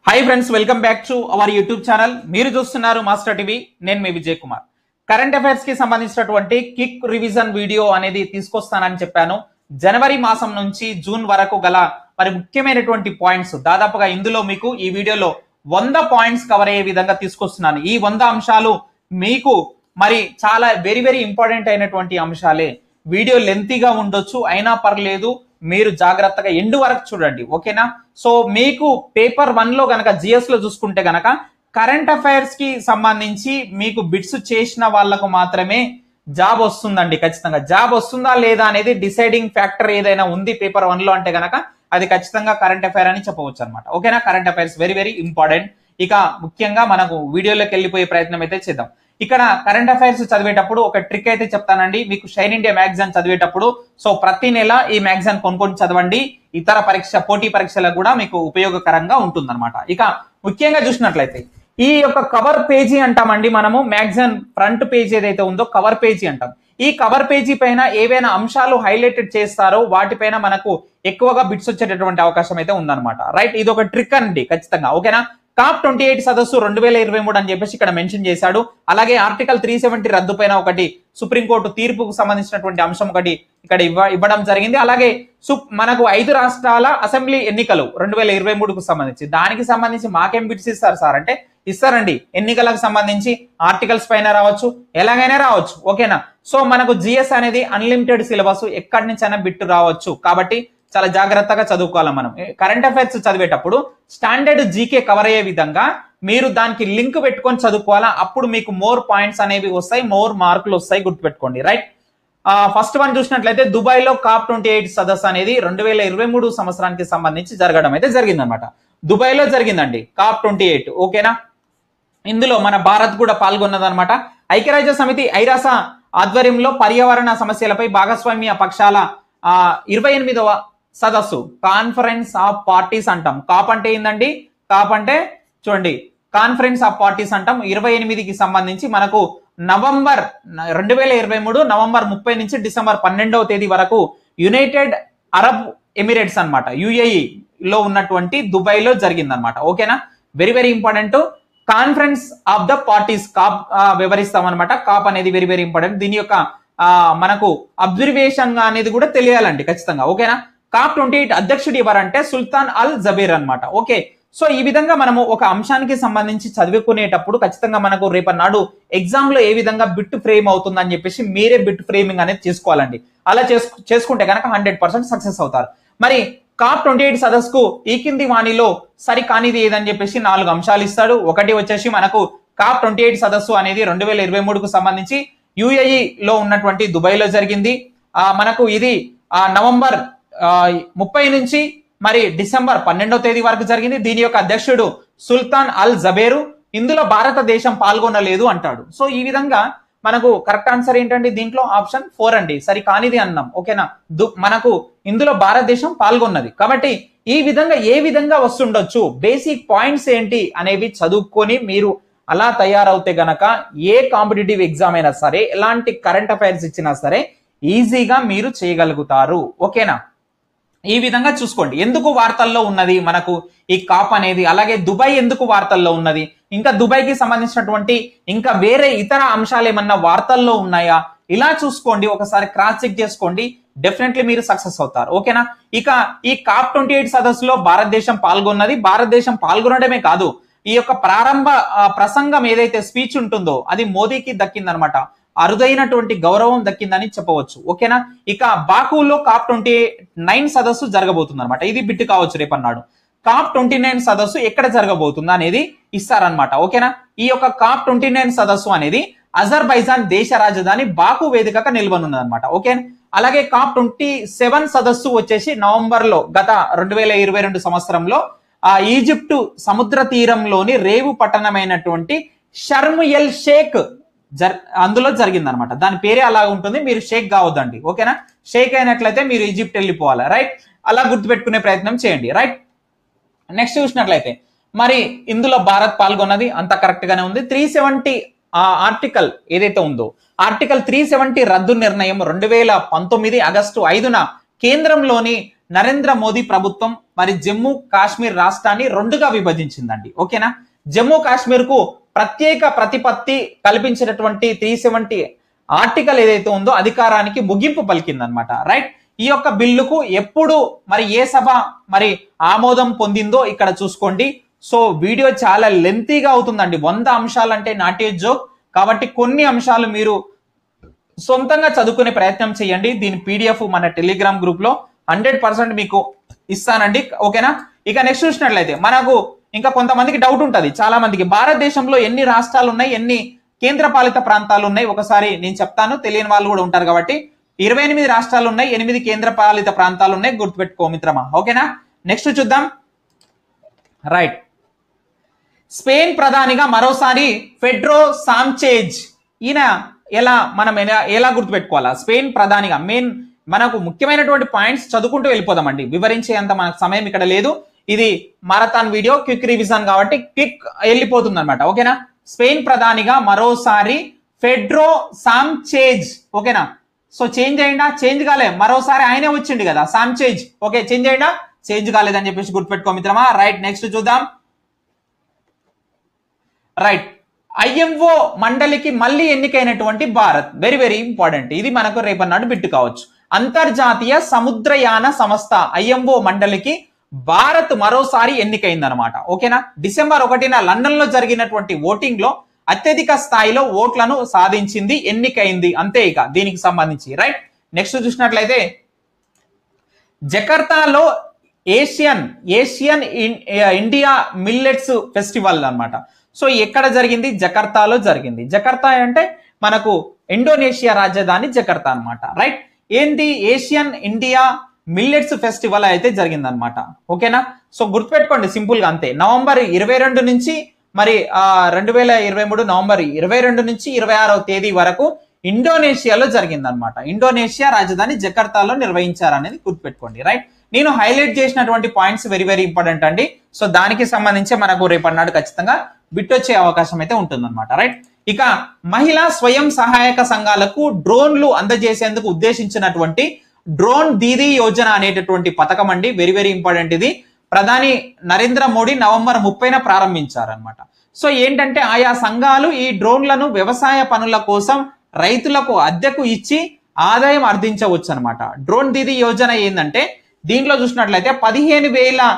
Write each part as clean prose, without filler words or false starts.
Hi friends, welcome back to our YouTube channel. మీరు చూస్తున్నారు master TV. నేను మీ Vijay Kumar. Current affairs కి సంబంధించినటువంటి క్విక్ రివిజన్ వీడియో అనేది తీసుకొస్తానని చెప్పాను. జనవరి మాసం నుంచి జూన్ వరకు గల మరి ముఖ్యమైనటువంటి పాయింట్స్ దాదాపుగా ఇందులో మీకు ఈ వీడియోలో 100 పాయింట్స్ కవర్ అయ్యే విధంగా తీసుకొస్తున్నాను. ఈ 100 అంశాలు మీకు మరి చాలా వెరీ వెరీ ఇంపార్టెంట్ అయినటువంటి అంశాలే. వీడియో లెంతీగా ఉండొచ్చు, అయినా పర్లేదు, మీరు జాగ్రత్తగా ఎండ్ వరకు చూడండి, ఓకేనా? సో మీకు పేపర్ 1 లో గనక జిఎస్ లో చూసుకుంటే గనక కరెంట్ అఫైర్స్ కి సంబంధించి మీకు బిట్స్ చేసిన వాళ్ళకు మాత్రమే జాబ్ వస్తుందండి. ఖచ్చితంగా జాబ్ వస్తుందా లేదా అనేది డిసైడింగ్ ఫ్యాక్టర్ ఏదైనా ఉంది పేపర్ 1 లో అంటే గనక అది ఖచ్చితంగా కరెంట్ అఫైర్ అని చెప్పవచ్చు అనమాట, ఓకేనా? Current affairs very very important. ఇక ముఖ్యంగా మనకు వీడియోలోకి వెళ్ళిపోయే ప్రయత్నం అయితే చేద్దాం. ఇక్కడ కరెంట్ అఫైర్స్ చదివేటప్పుడు ఒక ట్రిక్ అయితే చెప్తానండి. మీకు షైన్ ఇండియా మ్యాగజైన్ చదివేటప్పుడు సో ప్రతి నెల ఈ మ్యాగజైన్ కొనుక్కొని చదవండి. ఇతర పోటీ పరీక్షలకు కూడా మీకు ఉపయోగకరంగా ఉంటుందన్నమాట. ఇక ముఖ్యంగా చూసినట్లయితే ఈ యొక్క కవర్ పేజీ అంటామండి మనము. మ్యాగజైన్ ఫ్రంట్ పేజీ ఏదైతే ఉందో కవర్ పేజీ అంటాం. ఈ కవర్ పేజీ పైన ఏవైనా అంశాలు హైలైటెడ్ చేస్తారో వాటిపైన మనకు ఎక్కువగా బిట్స్ వచ్చేటటువంటి అవకాశం అయితే ఉందన్నమాట. రైట్, ఇది ఒక ట్రిక్ అండి ఖచ్చితంగా, ఓకేనా? COP 28 సదస్సు 2023 అని చెప్పేసి ఇక్కడ మెన్షన్ చేశాడు. అలాగే ఆర్టికల్ 370 రద్దు పైన ఒకటి సుప్రీంకోర్టు తీర్పుకు సంబంధించినటువంటి అంశం ఒకటి ఇక్కడ ఇవ్వడం జరిగింది. అలాగే మనకు 5 రాష్ట్రాల అసెంబ్లీ ఎన్నికలు 2023కు సంబంధించి దానికి సంబంధించి మాకేం బిట్స్ ఇస్తారు సార్ అంటే ఇస్తారండి. ఎన్నికలకు సంబంధించి ఆర్టికల్స్ పైన రావచ్చు, ఎలాగైనా రావచ్చు, ఓకేనా? సో మనకు జిఎస్ అనేది అన్లిమిటెడ్ సిలబస్, ఎక్కడి నుంచైనా బిట్ రావచ్చు. కాబట్టి చాలా జాగ్రత్తగా చదువుకోవాలి మనం. కరెంట్ అఫైర్స్ చదివేటప్పుడు స్టాండర్డ్ జీకే కవర్ అయ్యే విధంగా మీరు దానికి లింక్ పెట్టుకొని చదువుకోవాలా. అప్పుడు మీకు మోర్ పాయింట్స్ అనేవి వస్తాయి, మోర్ మార్కులు వస్తాయి, గుర్తుపెట్టుకోండి. రైట్, ఫస్ట్ వన్ చూసినట్లయితే దుబాయ్ లో COP 28 సదస్సు అనేది 2023 సంవత్సరానికి సంబంధించి జరగడం అయితే జరిగిందనమాట. దుబాయ్ లో జరిగిందండి COP 28, ఓకేనా? ఇందులో మన భారత్ కూడా పాల్గొన్నదనమాట. ఐక్యరాజ్య సమితి ఐరాస ఆధ్వర్యంలో పర్యావరణ సమస్యలపై భాగస్వామ్య పక్షాల 28వ సదస్సు కాన్ఫరెన్స్ ఆఫ్ పార్టీస్ అంటాం. కాప్ అంటే ఏందండి? కాప్ అంటే చూడండి, కాన్ఫరెన్స్ ఆఫ్ పార్టీస్ అంటాం. 28కి సంబంధించి మనకు 2023 నవంబర్ 30 నుంచి డిసెంబర్ 12వ తేదీ వరకు యునైటెడ్ అరబ్ ఎమిరేట్స్ అన్నమాట, యుఏఈ లో ఉన్నటువంటి దుబాయ్ లో జరిగిందనమాట, ఓకేనా? Very very important. Conference of the parties COP వివరిస్తాం అనమాట. కాప్ అనేది వెరీ వెరీ ఇంపార్టెంట్. దీని యొక్క మనకు అబ్జర్వేషన్ అనేది కూడా తెలియాలండి ఖచ్చితంగా, ఓకేనా? COP 28 అధ్యక్షుడు ఎవరంటే సుల్తాన్ అల్ జబీర్ అన్నమాట, ఓకే? సో ఈ విధంగా మనము ఒక అంశానికి సంబంధించి చదువుకునేటప్పుడు ఖచ్చితంగా మనకు రేపటి నాడు ఎగ్జామ్ లో ఏ విధంగా బిట్ ఫ్రేమ్ అవుతుందని చెప్పేసి మీరే బిట్ ఫ్రేమింగ్ అనేది చేసుకోవాలండి. అలా చేసుకుంటే కనుక 100% సక్సెస్ అవుతారు. మరి COP 28 సదస్సుకు ఈ కింది వాణిలో సరి కానిది ఏదని చెప్పేసి 4 అంశాలు ఇస్తాడు. ఒకటి వచ్చేసి మనకు COP 28 సదస్సు అనేది 2023కు సంబంధించి యుఏఈ లో ఉన్నటువంటి దుబాయ్ లో జరిగింది. మనకు ఇది నవంబర్ 30 నుంచి మరి డిసెంబర్ 12వ తేదీ వరకు జరిగింది. దీని యొక్క అధ్యక్షుడు సుల్తాన్ అల్ జబేరు. ఇందులో భారతదేశం పాల్గొనలేదు అంటాడు. సో ఈ విధంగా మనకు కరెక్ట్ ఆన్సర్ ఏంటండి? దీంట్లో ఆప్షన్ 4 అండి, సరి కానిది అన్నాం, ఓకేనా? మనకు ఇందులో భారతదేశం పాల్గొన్నది. కాబట్టి ఈ విధంగా ఏ విధంగా వస్తుండొచ్చు, బేసిక్ పాయింట్స్ ఏంటి అనేవి చదువుకొని మీరు అలా తయారవుతే గనక ఏ కాంపిటేటివ్ ఎగ్జామ్ అయినా సరే, ఎలాంటి కరెంట్ అఫైర్స్ ఇచ్చినా సరే ఈజీగా మీరు చేయగలుగుతారు, ఓకేనా? ఈ విధంగా చూసుకోండి. ఎందుకు వార్తల్లో ఉన్నది మనకు ఈ కాప్ అనేది, అలాగే దుబాయ్ ఎందుకు వార్తల్లో ఉన్నది, ఇంకా దుబాయ్ కి సంబంధించినటువంటి ఇంకా వేరే ఇతర అంశాలు ఏమన్నా వార్తల్లో ఉన్నాయా, ఇలా చూసుకోండి, ఒకసారి క్రాస్ చెక్ చేసుకోండి. డెఫినెట్లీ మీరు సక్సెస్ అవుతారు, ఓకేనా? ఇక ఈ COP 28 సదస్సులో భారతదేశం పాల్గొన్నది. భారతదేశం పాల్గొనడమే కాదు, ఈ యొక్క ప్రారంభ ప్రసంగం ఏదైతే స్పీచ్ ఉంటుందో అది మోదీకి దక్కిందనమాట. అరుదైనటువంటి గౌరవం దక్కిందని చెప్పవచ్చు, ఓకేనా? ఇక బాకులో COP 29 సదస్సు జరగబోతుంది అనమాట. ఇది బిట్ కావచ్చు రేపన్నాడు. COP 29 సదస్సు ఎక్కడ జరగబోతుందా అనేది ఇస్తారనమాట, ఓకేనా? ఈ యొక్క COP 29 సదస్సు అనేది అజర్బైజాన్ దేశ రాజధాని బాకు వేదికగా నిలవనున్నది అనమాట, ఓకే? అలాగే COP 27 సదస్సు వచ్చేసి నవంబర్ లో గత 2022 సంవత్సరంలో ఈజిప్టు సముద్ర తీరంలోని రేవు పట్టణమైనటువంటి షర్మ్ ఎల్ షేక్ అందులో జరిగింది అనమాట. దాని పేరే అలా ఉంటుంది, మీరు షేక్ కావద్దండి, ఓకేనా? షేక్ అయినట్లయితే మీరు ఈజిప్ట్ వెళ్ళిపోవాలి, రైట్? అలా గుర్తుపెట్టుకునే ప్రయత్నం చేయండి, రైట్? నెక్స్ట్ చూసినట్లయితే మరి ఇందులో భారత్ పాల్గొన్నది అంత కరెక్ట్ గానే ఉంది. 370 ఆర్టికల్ ఏదైతే ఉందో ఆర్టికల్ 370 రద్దు నిర్ణయం 2019 ఆగస్టు 5న కేంద్రంలోని నరేంద్ర మోదీ ప్రభుత్వం మరి జమ్మూ కాశ్మీర్ రాష్ట్రాన్ని రెండుగా విభజించిందండి. ఓకేనా, జమ్మూ కాశ్మీర్ కు ప్రత్యేక ప్రతిపత్తి కల్పించినటువంటి 370 ఆర్టికల్ ఏదైతే ఉందో అధికారానికి ముగింపు పలికిందనమాట. రైట్, ఈ యొక్క బిల్లుకు ఎప్పుడు మరి ఏ సభ మరి ఆమోదం పొందిందో ఇక్కడ చూసుకోండి. సో వీడియో చాలా లెంతీగా అవుతుందండి, 100 అంశాలంటే నాట్ ఏ జోక్. కాబట్టి కొన్ని అంశాలు మీరు సొంతంగా చదువుకునే ప్రయత్నం చేయండి. దీని PDF మన టెలిగ్రామ్ గ్రూప్ లో 100% మీకు ఇస్తానండి. ఓకేనా, ఇక నెక్స్ట్ చూసినట్లయితే మనకు ఇంకా కొంతమందికి డౌట్ ఉంటుంది, చాలా మందికి భారతదేశంలో ఎన్ని రాష్ట్రాలు ఉన్నాయి, ఎన్ని కేంద్ర పాలిత ప్రాంతాలు ఉన్నాయి ఒకసారి నేను చెప్తాను, తెలియని వాళ్ళు కూడా ఉంటారు కాబట్టి. 28 రాష్ట్రాలు ఉన్నాయి, 8 కేంద్ర పాలిత ప్రాంతాలు ఉన్నాయి, గుర్తుపెట్టుకో మిత్రమా. ఓకేనా, నెక్స్ట్ చూద్దాం. రైట్, స్పెయిన్ ప్రధానిగా మరోసారి పెడ్రో సాంచేజ్. ఈయన ఎలా గుర్తుపెట్టుకోవాలా, స్పెయిన్ ప్రధానిగా మెయిన్ మనకు ముఖ్యమైనటువంటి పాయింట్స్ చదువుకుంటూ వెళ్ళిపోదామండి, వివరించేంత మనకు సమయం ఇక్కడ లేదు. ఇది మారథాన్ వీడియో, క్విక్ రివిజన్ కాబట్టి క్విక్ వెళ్ళిపోతుంది అనమాట. ఓకేనా, స్పెయిన్ ప్రధానిగా మరోసారి పెడ్రో సాంచేజ్. ఓకేనా, సో చేంజ్ అయ్యిందా, చేంజ్ కాలే, మరోసారి ఆయనే వచ్చింది కదా సాంచేజ్. ఓకే, చేంజ్ అయ్యిందా, చేంజ్ కాలేదని చెప్పేసి గుర్తుపెట్టుకో మిత్రమా. రైట్, నెక్స్ట్ చూద్దాం. రైట్, IMO మండలికి మళ్ళీ ఎన్నికైనటువంటి భారత్, వెరీ వెరీ ఇంపార్టెంట్, ఇది మనకు రేపన్నాడు బిట్టు కావచ్చు. అంతర్జాతీయ సముద్రయాన సంస్థ IMO మండలికి భారత్ మరోసారి ఎన్నికైందనమాట. ఓకేనా, డిసెంబర్ 1న లండన్ లో జరిగినటువంటి ఓటింగ్ లో అత్యధిక స్థాయిలో ఓట్లను సాధించింది, ఎన్నికైంది, అంతే ఇక దీనికి సంబంధించి. రైట్, నెక్స్ట్ చూసినట్లయితే జకర్తాలో ఏషియన్ ఇండియా మిల్లెట్స్ ఫెస్టివల్ అన్నమాట. సో ఎక్కడ జరిగింది, జకర్తాలో జరిగింది. జకర్తా అంటే మనకు ఇండోనేషియా రాజధాని జకర్తా అన్నమాట. రైట్, ఏంటి ఏషియన్ ఇండియా మిల్లెట్స్ ఫెస్టివల్ అయితే జరిగిందనమాట. ఓకేనా, సో గుర్తుపెట్టుకోండి సింపుల్ గా అంతే. నవంబర్ 22 నుంచి మరి 2023 నవంబర్ 22 నుంచి 26వ తేదీ వరకు ఇండోనేషియాలో జరిగిందనమాట. ఇండోనేషియా రాజధాని జకర్తాలో నిర్వహించారనేది గుర్తుపెట్టుకోండి. రైట్, నేను హైలైట్ చేసినటువంటి పాయింట్స్ వెరీ వెరీ ఇంపార్టెంట్ అండి. సో దానికి సంబంధించి మనకు రేపన్నాడు ఖచ్చితంగా బిట్ వచ్చే అవకాశం అయితే ఉంటుందన్నమాట. రైట్, ఇక మహిళా స్వయం సహాయక సంఘాలకు డ్రోన్లు అందజేసేందుకు ఉద్దేశించినటువంటి డ్రోన్ దీదీ యోజన అనేటటువంటి పథకం అండి, వెరీ వెరీ ఇంపార్టెంట్. ఇది ప్రధాని నరేంద్ర మోడీ నవంబర్ 30న ప్రారంభించారనమాట. సో ఏంటంటే ఆయా సంఘాలు ఈ డ్రోన్లను వ్యవసాయ పనుల కోసం రైతులకు అద్దెకు ఇచ్చి ఆదాయం ఆర్జించవచ్చు అనమాట. డ్రోన్ దీదీ యోజన ఏంటంటే దీంట్లో చూసినట్లయితే 15,000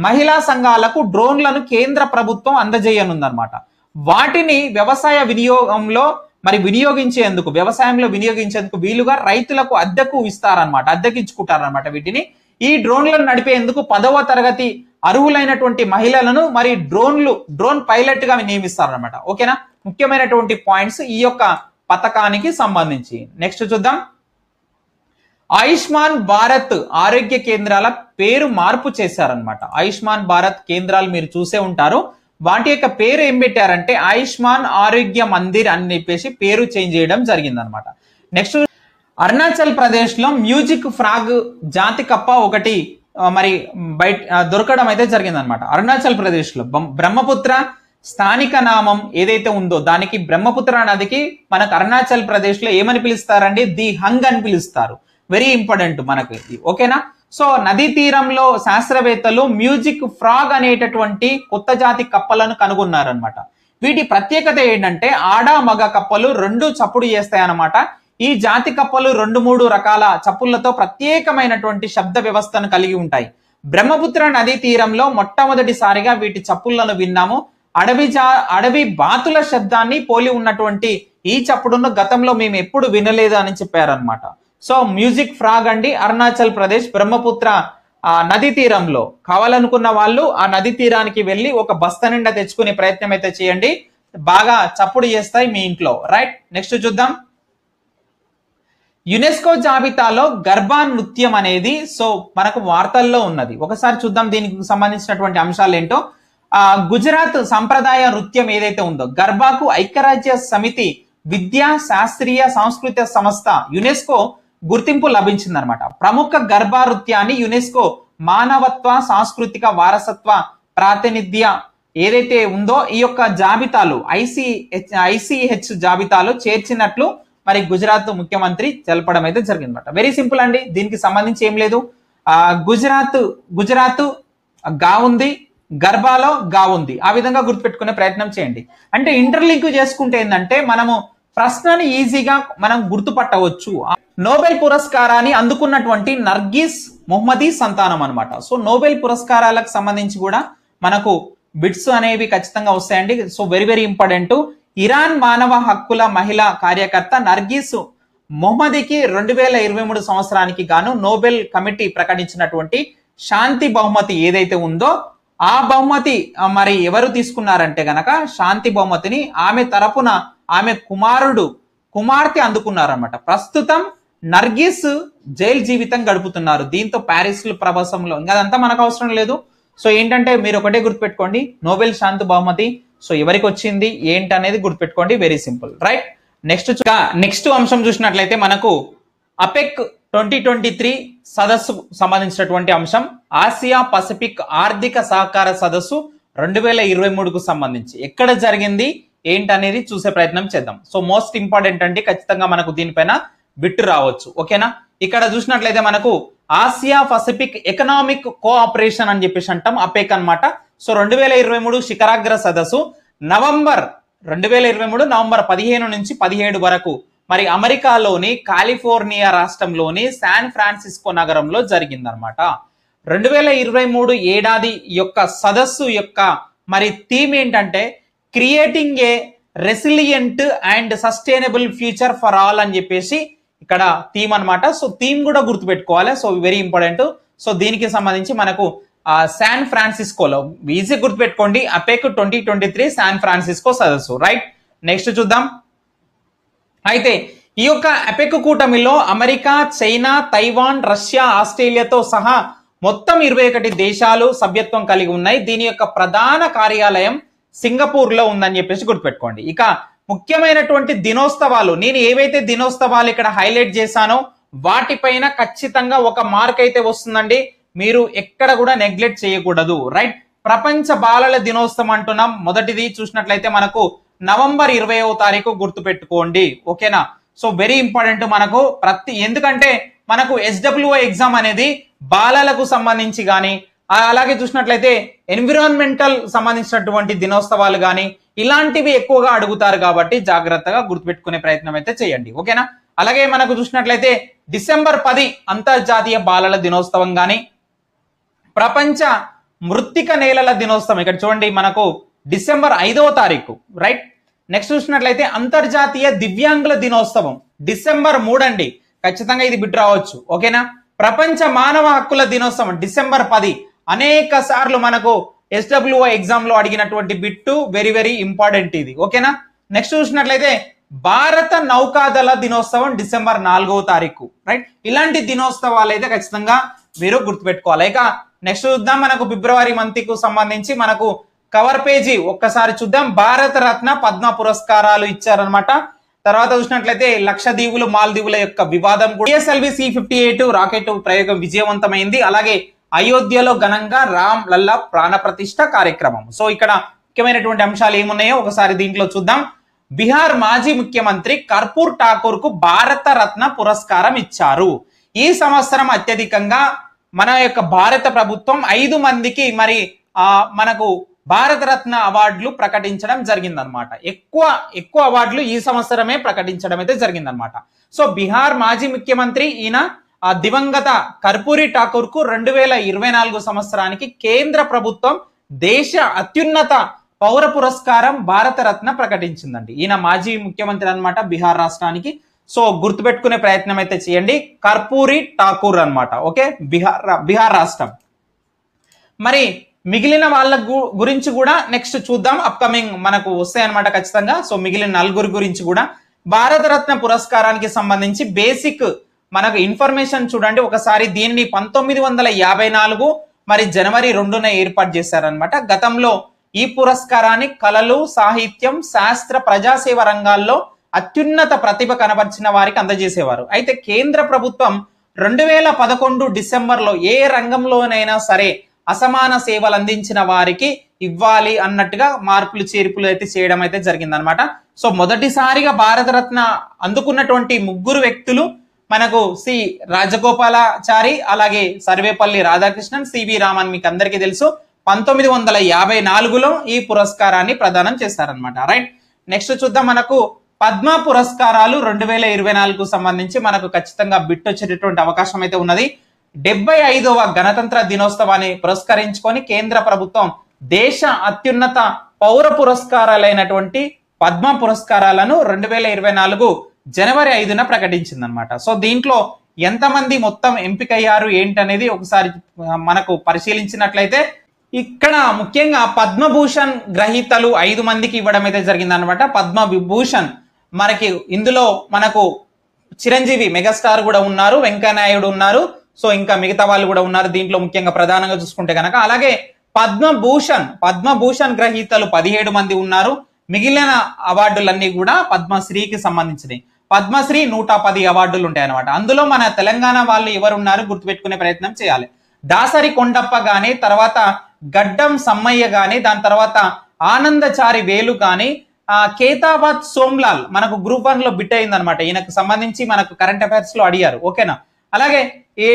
మహిళా సంఘాలకు డ్రోన్లను కేంద్ర ప్రభుత్వం అందజేయనుందనమాట. వాటిని వ్యవసాయ వ్యవసాయంలో వినియోగించేందుకు వీలుగా రైతులకు అద్దెకు ఇస్తారనమాట, అద్దెకించుకుంటారనమాట వీటిని. ఈ డ్రోన్లను నడిపేందుకు 10వ తరగతి అర్హులైనటువంటి మహిళలను మరి డ్రోన్ పైలట్ గా నియమిస్తారనమాట. ఓకేనా, ముఖ్యమైనటువంటి పాయింట్స్ ఈ యొక్క పథకానికి సంబంధించి. నెక్స్ట్ చూద్దాం. ఆయుష్మాన్ భారత్ ఆరోగ్య కేంద్రాల పేరు మార్పు చేశారనమాట. ఆయుష్మాన్ భారత్ కేంద్రాలు మీరు చూసే ఉంటారు, వాటి యొక్క పేరు ఏం పెట్టారంటే ఆయుష్మాన్ ఆరోగ్య మందిర్ అని చెప్పేసి పేరు చేంజ్ చేయడం జరిగిందనమాట. నెక్స్ట్ అరుణాచల్ ప్రదేశ్ లో మ్యూజిక్ ఫ్రాగ్ జాతి కప్ప ఒకటి మరి బయట దొరకడం అయితే జరిగిందనమాట. అరుణాచల్ ప్రదేశ్ లో బ్రహ్మపుత్ర స్థానిక నామం ఏదైతే ఉందో దానికి బ్రహ్మపుత్ర నదికి మనకు అరుణాచల్ ప్రదేశ్ లో ఏమని పిలుస్తారండి, ది హంగ్ అని పిలుస్తారు. వెరీ ఇంపార్టెంట్ మనకు ఇది. ఓకేనా, సో నదీ తీరంలో శాస్త్రవేత్తలు మ్యూజిక్ ఫ్రాగ్ అనేటటువంటి కొత్త జాతి కప్పలను కనుగొన్నారనమాట. వీటి ప్రత్యేకత ఏంటంటే ఆడ మగ కప్పలు 2 చప్పుడు చేస్తాయన్నమాట. ఈ జాతి కప్పలు 2-3 రకాల చప్పుళ్లతో ప్రత్యేకమైనటువంటి శబ్ద వ్యవస్థను కలిగి ఉంటాయి. బ్రహ్మపుత్ర నదీ తీరంలో మొట్టమొదటిసారిగా వీటి చప్పుళ్లను విన్నాము. అడవి బాతుల శబ్దాన్ని పోలి ఉన్నటువంటి ఈ చప్పుడును గతంలో మేము ఎప్పుడు వినలేదు అని చెప్పారనమాట. సో మ్యూజిక్ ఫ్రాగ్ అండి, అరుణాచల్ ప్రదేశ్ బ్రహ్మపుత్ర నదీ తీరంలో. కావాలనుకున్న వాళ్ళు ఆ నదీ తీరానికి వెళ్ళి ఒక బస్తా నిండా తెచ్చుకునే ప్రయత్నం అయితే చేయండి, బాగా చప్పుడు చేస్తాయి మీ ఇంట్లో. రైట్, నెక్స్ట్ చూద్దాం. యునెస్కో జాబితాలో గర్భా నృత్యం అనేది సో మనకు వార్తల్లో ఉన్నది, ఒకసారి చూద్దాం దీనికి సంబంధించినటువంటి అంశాలు ఏంటో. గుజరాత్ సంప్రదాయ నృత్యం ఏదైతే ఉందో గర్భాకు ఐక్యరాజ్య సమితి విద్యా శాస్త్రీయ సాంస్కృతిక సంస్థ యునెస్కో గుర్తింపు లభించిందనమాట. ప్రముఖ గర్భా నృత్యాన్ని యునెస్కో మానవత్వ సాంస్కృతిక వారసత్వ ప్రాతినిధ్య ఏదైతే ఉందో ఈ యొక్క జాబితాలో ICH జాబితాలో చేర్చినట్లు మరి గుజరాత్ ముఖ్యమంత్రి తెలపడం అయితే జరిగిందన్నమాట. వెరీ సింపుల్ అండి, దీనికి సంబంధించి ఏం లేదు. గుజరాత్ గా ఉంది, గర్భాలో గా ఉంది. ఆ విధంగా గుర్తుపెట్టుకునే ప్రయత్నం చేయండి. అంటే ఇంటర్లింక్ చేసుకుంటే ఏంటంటే మనము ప్రశ్నని ఈజీగా మనం గుర్తుపట్టవచ్చు. నోబెల్ పురస్కారాన్ని అందుకున్నటువంటి నర్గిస్ మొహమ్మదీ సంతానం అనమాట. సో నోబెల్ పురస్కారాలకు సంబంధించి కూడా మనకు బిట్స్ అనేవి ఖచ్చితంగా వస్తాయండి. So very very important. Iran మానవ హక్కుల మహిళా కార్యకర్త నర్గిస్ మొహమ్మదీకి 2023 సంవత్సరానికి గాను నోబెల్ కమిటీ ప్రకటించినటువంటి శాంతి బహుమతి ఏదైతే ఉందో ఆ బహుమతి మరి ఎవరు తీసుకున్నారంటే గనక శాంతి బహుమతిని ఆమె తరపున ఆమె కుమార్తె అందుకున్నారన్నమాట. ప్రస్తుతం నర్గిస్ జైలు జీవితం గడుపుతున్నారు. దీంతో ప్యారిస్ ప్రవాసంలో ఇంకా అదంతా మనకు అవసరం లేదు. సో ఏంటంటే మీరు ఒకటే గుర్తుపెట్టుకోండి, నోబెల్ శాంతి బహుమతి సో ఎవరికి వచ్చింది ఏంటి అనేది గుర్తుపెట్టుకోండి. Very simple, right. నెక్స్ట్ అంశం చూసినట్లయితే మనకు అపెక్ 2023 సదస్సు సంబంధించినటువంటి అంశం ఆసియా పసిఫిక్ ఆర్థిక సహకార సదస్సు 2023కు సంబంధించి ఎక్కడ జరిగింది ఏంటనేది చూసే ప్రయత్నం చేద్దాం. సో మోస్ట్ ఇంపార్టెంట్ అంటే ఖచ్చితంగా మనకు దీనిపైన బిట్టు రావచ్చు. ఓకేనా. ఇక్కడ చూసినట్లయితే మనకు ఆసియా పసిఫిక్ ఎకనామిక్ కోఆపరేషన్ అని చెప్పేసి అంటాం, అపెక్ అన్నమాట. సో 2023 శిఖరాగ్ర సదస్సు నవంబర్ 15 నుంచి 17 వరకు మరి అమెరికాలోని కాలిఫోర్నియా రాష్ట్రంలోని శాన్ ఫ్రాన్సిస్కో నగరంలో జరిగిందనమాట. 2023 ఏడాది యొక్క సదస్సు యొక్క మరి థీమ్ ఏంటంటే creating a resilient and sustainable future for all అని చెప్పేసి ఇక్కడ థీమ్ అనమాట. సో థీమ్ కూడా గుర్తుపెట్టుకోవాలి. So very important. సో దీనికి సంబంధించి మనకు శాన్ ఫ్రాన్సిస్కోలో ఈజీ గుర్తుపెట్టుకోండి, అపెక్ 2023 శాన్ ఫ్రాన్సిస్కో సదస్సు, రైట్. నెక్స్ట్ చూద్దాం. అయితే ఈ యొక్క అపెక్ కూటమిలో అమెరికా, చైనా, తైవాన్, రష్యా, ఆస్ట్రేలియాతో సహా మొత్తం 21 దేశాలు సభ్యత్వం కలిగి ఉన్నాయి. దీని యొక్క ప్రధాన కార్యాలయం సింగపూర్ లో ఉందని చెప్పేసి గుర్తుపెట్టుకోండి. ఇక ముఖ్యమైనటువంటి దినోత్సవాలు, నేను ఏవైతే దినోత్సవాలు ఇక్కడ హైలైట్ చేశానో వాటిపైన ఖచ్చితంగా ఒక మార్క్ అయితే వస్తుందండి. మీరు ఎక్కడ కూడా నెగ్లెక్ట్ చేయకూడదు, రైట్. ప్రపంచ బాలల దినోత్సవం అంటున్నాం. మొదటిది చూసినట్లయితే మనకు నవంబర్ 20వ తారీఖు గుర్తుపెట్టుకోండి. ఓకేనా. సో వెరీ ఇంపార్టెంట్ మనకు ఎందుకంటే మనకు SWI ఎగ్జామ్ అనేది బాలలకు సంబంధించి కానీ అలాగే చూసినట్లయితే ఎన్విరాన్మెంటల్ సంబంధించినటువంటి దినోత్సవాలు కానీ ఇలాంటివి ఎక్కువగా అడుగుతారు కాబట్టి జాగ్రత్తగా గుర్తుపెట్టుకునే ప్రయత్నం అయితే చేయండి. ఓకేనా. అలాగే మనకు చూసినట్లయితే డిసెంబర్ 10 అంతర్జాతీయ బాలల దినోత్సవం కానీ ప్రపంచ మృత్తిక నేలల దినోత్సవం ఇక్కడ చూడండి మనకు డిసెంబర్ 5వ తారీఖు, రైట్. నెక్స్ట్ చూసినట్లయితే అంతర్జాతీయ దివ్యాంగుల దినోత్సవం డిసెంబర్ 3 అండి. ఖచ్చితంగా ఇది బిట్ రావచ్చు. ఓకేనా. ప్రపంచ మానవ హక్కుల దినోత్సవం డిసెంబర్ 10. అనేక సార్లు మనకు SWI ఎగ్జామ్ లో అడిగినటువంటి బిట్టు, వెరీ వెరీ ఇంపార్టెంట్ ఇది. ఓకేనా. నెక్స్ట్ చూసినట్లయితే భారత నౌకాదళ దినోత్సవం డిసెంబర్ 4వ తారీఖు, రైట్. ఇలాంటి దినోత్సవాలు అయితే ఖచ్చితంగా మీరు గుర్తుపెట్టుకోవాలి. ఇక నెక్స్ట్ చూద్దాం. మనకు ఫిబ్రవరి మంత్ కు సంబంధించి మనకు కవర్ పేజీ ఒక్కసారి చూద్దాం. భారత రత్న, పద్మ పురస్కారాలు ఇచ్చారనమాట. తర్వాత చూసినట్లయితే లక్షద్వీపులు, మాల్దీవుల యొక్క వివాదం కూడా. PSLV C-58 రాకెట్ ప్రయోగం విజయవంతమైంది. అలాగే అయోధ్యలో ఘనంగా రామ్ లల్లా ప్రాణ ప్రతిష్ఠ కార్యక్రమం. సో ఇక్కడ ముఖ్యమైనటువంటి అంశాలు ఏమున్నాయో ఒకసారి దీంట్లో చూద్దాం. బీహార్ మాజీ ముఖ్యమంత్రి కర్పూర్ ఠాకూర్ కు భారత రత్న పురస్కారం ఇచ్చారు. ఈ సంవత్సరం అత్యధికంగా మన యొక్క భారత ప్రభుత్వం 5 మందికి మరి మనకు భారత రత్న అవార్డులు ప్రకటించడం జరిగిందనమాట. ఎక్కువ అవార్డులు ఈ సంవత్సరమే ప్రకటించడం అయితే జరిగిందనమాట. సో బీహార్ మాజీ ముఖ్యమంత్రి ఈయన దివంగత కర్పూరి ఠాకూర్ కు 2024 సంవత్సరానికి కేంద్ర ప్రభుత్వం దేశ అత్యున్నత పౌర పురస్కారం భారత రత్న ప్రకటించిందండి. ఈయన మాజీ ముఖ్యమంత్రి అన్నమాట బీహార్ రాష్ట్రానికి. సో గుర్తుపెట్టుకునే ప్రయత్నం అయితే చేయండి, కర్పూరి ఠాకూర్ అన్నమాట. ఓకే, బీహార్ రాష్ట్రం. మరి మిగిలిన వాళ్ళ గురించి కూడా నెక్స్ట్ చూద్దాం, అప్కమింగ్ మనకు వస్తాయన్నమాట ఖచ్చితంగా. సో మిగిలిన నలుగురు గురించి కూడా భారత రత్న పురస్కారానికి సంబంధించి బేసిక్ మనకు ఇన్ఫర్మేషన్ చూడండి ఒకసారి. దీనిని 1954 మరి జనవరి 2న ఏర్పాటు చేశారనమాట. గతంలో ఈ పురస్కారాన్ని కళలు, సాహిత్యం, శాస్త్ర, ప్రజాసేవ రంగాల్లో అత్యున్నత ప్రతిభ కనబర్చిన వారికి అందజేసేవారు. అయితే కేంద్ర ప్రభుత్వం 2011 డిసెంబర్లో ఏ రంగంలోనైనా సరే అసమాన సేవలు అందించిన వారికి ఇవ్వాలి అన్నట్టుగా మార్పులు చేర్పులు అయితే చేయడం అయితే జరిగిందనమాట. సో మొదటిసారిగా భారతరత్న అందుకున్నటువంటి 3 వ్యక్తులు మనకు సి రాజగోపాలాచారి, అలాగే సర్వేపల్లి రాధాకృష్ణన్, సివి రామన్ మీకు అందరికీ తెలుసు. 1954లో ఈ పురస్కారాన్ని ప్రదానం చేశారనమాట. రైట్, నెక్స్ట్ చూద్దాం. మనకు పద్మ పురస్కారాలు 2024కు సంబంధించి మనకు ఖచ్చితంగా బిట్ వచ్చేటటువంటి అవకాశం అయితే ఉన్నది. 75వ గణతంత్ర దినోత్సవాన్ని పురస్కరించుకొని కేంద్ర ప్రభుత్వం దేశ అత్యున్నత పౌర పురస్కారాలైనటువంటి పద్మ పురస్కారాలను 2024 జనవరి 5న ప్రకటించిందనమాట. సో దీంట్లో ఎంతమంది మొత్తం ఎంపికయ్యారు ఏంటనేది ఒకసారి మనకు పరిశీలించినట్లయితే ఇక్కడ ముఖ్యంగా పద్మభూషణ్ గ్రహీతలు 5 మందికి ఇవ్వడం అయితే జరిగిందనమాట. పద్మ విభూషణ్ మనకి ఇందులో మనకు చిరంజీవి మెగాస్టార్ కూడా ఉన్నారు, వెంకయ్యనాయుడు ఉన్నారు, సో ఇంకా మిగతా వాళ్ళు కూడా ఉన్నారు దీంట్లో ముఖ్యంగా ప్రధానంగా చూసుకుంటే కనుక. అలాగే పద్మభూషణ్ గ్రహీతలు 17 మంది ఉన్నారు. మిగిలిన అవార్డులన్నీ కూడా పద్మశ్రీకి సంబంధించినవి. పద్మశ్రీ 110 అవార్డులు ఉంటాయి అనమాట. అందులో మన తెలంగాణ వాళ్ళు ఎవరున్నారు గుర్తుపెట్టుకునే ప్రయత్నం చేయాలి. దాసరి కొండప్ప గాని, తర్వాత గడ్డం సమ్మయ్య గాని, దాని తర్వాత ఆనందచారి వేలు గాని, కేతాబాద్ సోమ్లాల్ మనకు గ్రూప్ 1 లో బిట్ అయింది అనమాట. ఈయనకు సంబంధించి మనకు కరెంట్ అఫైర్స్ లో అడిగారు, ఓకేనా. అలాగే ఈ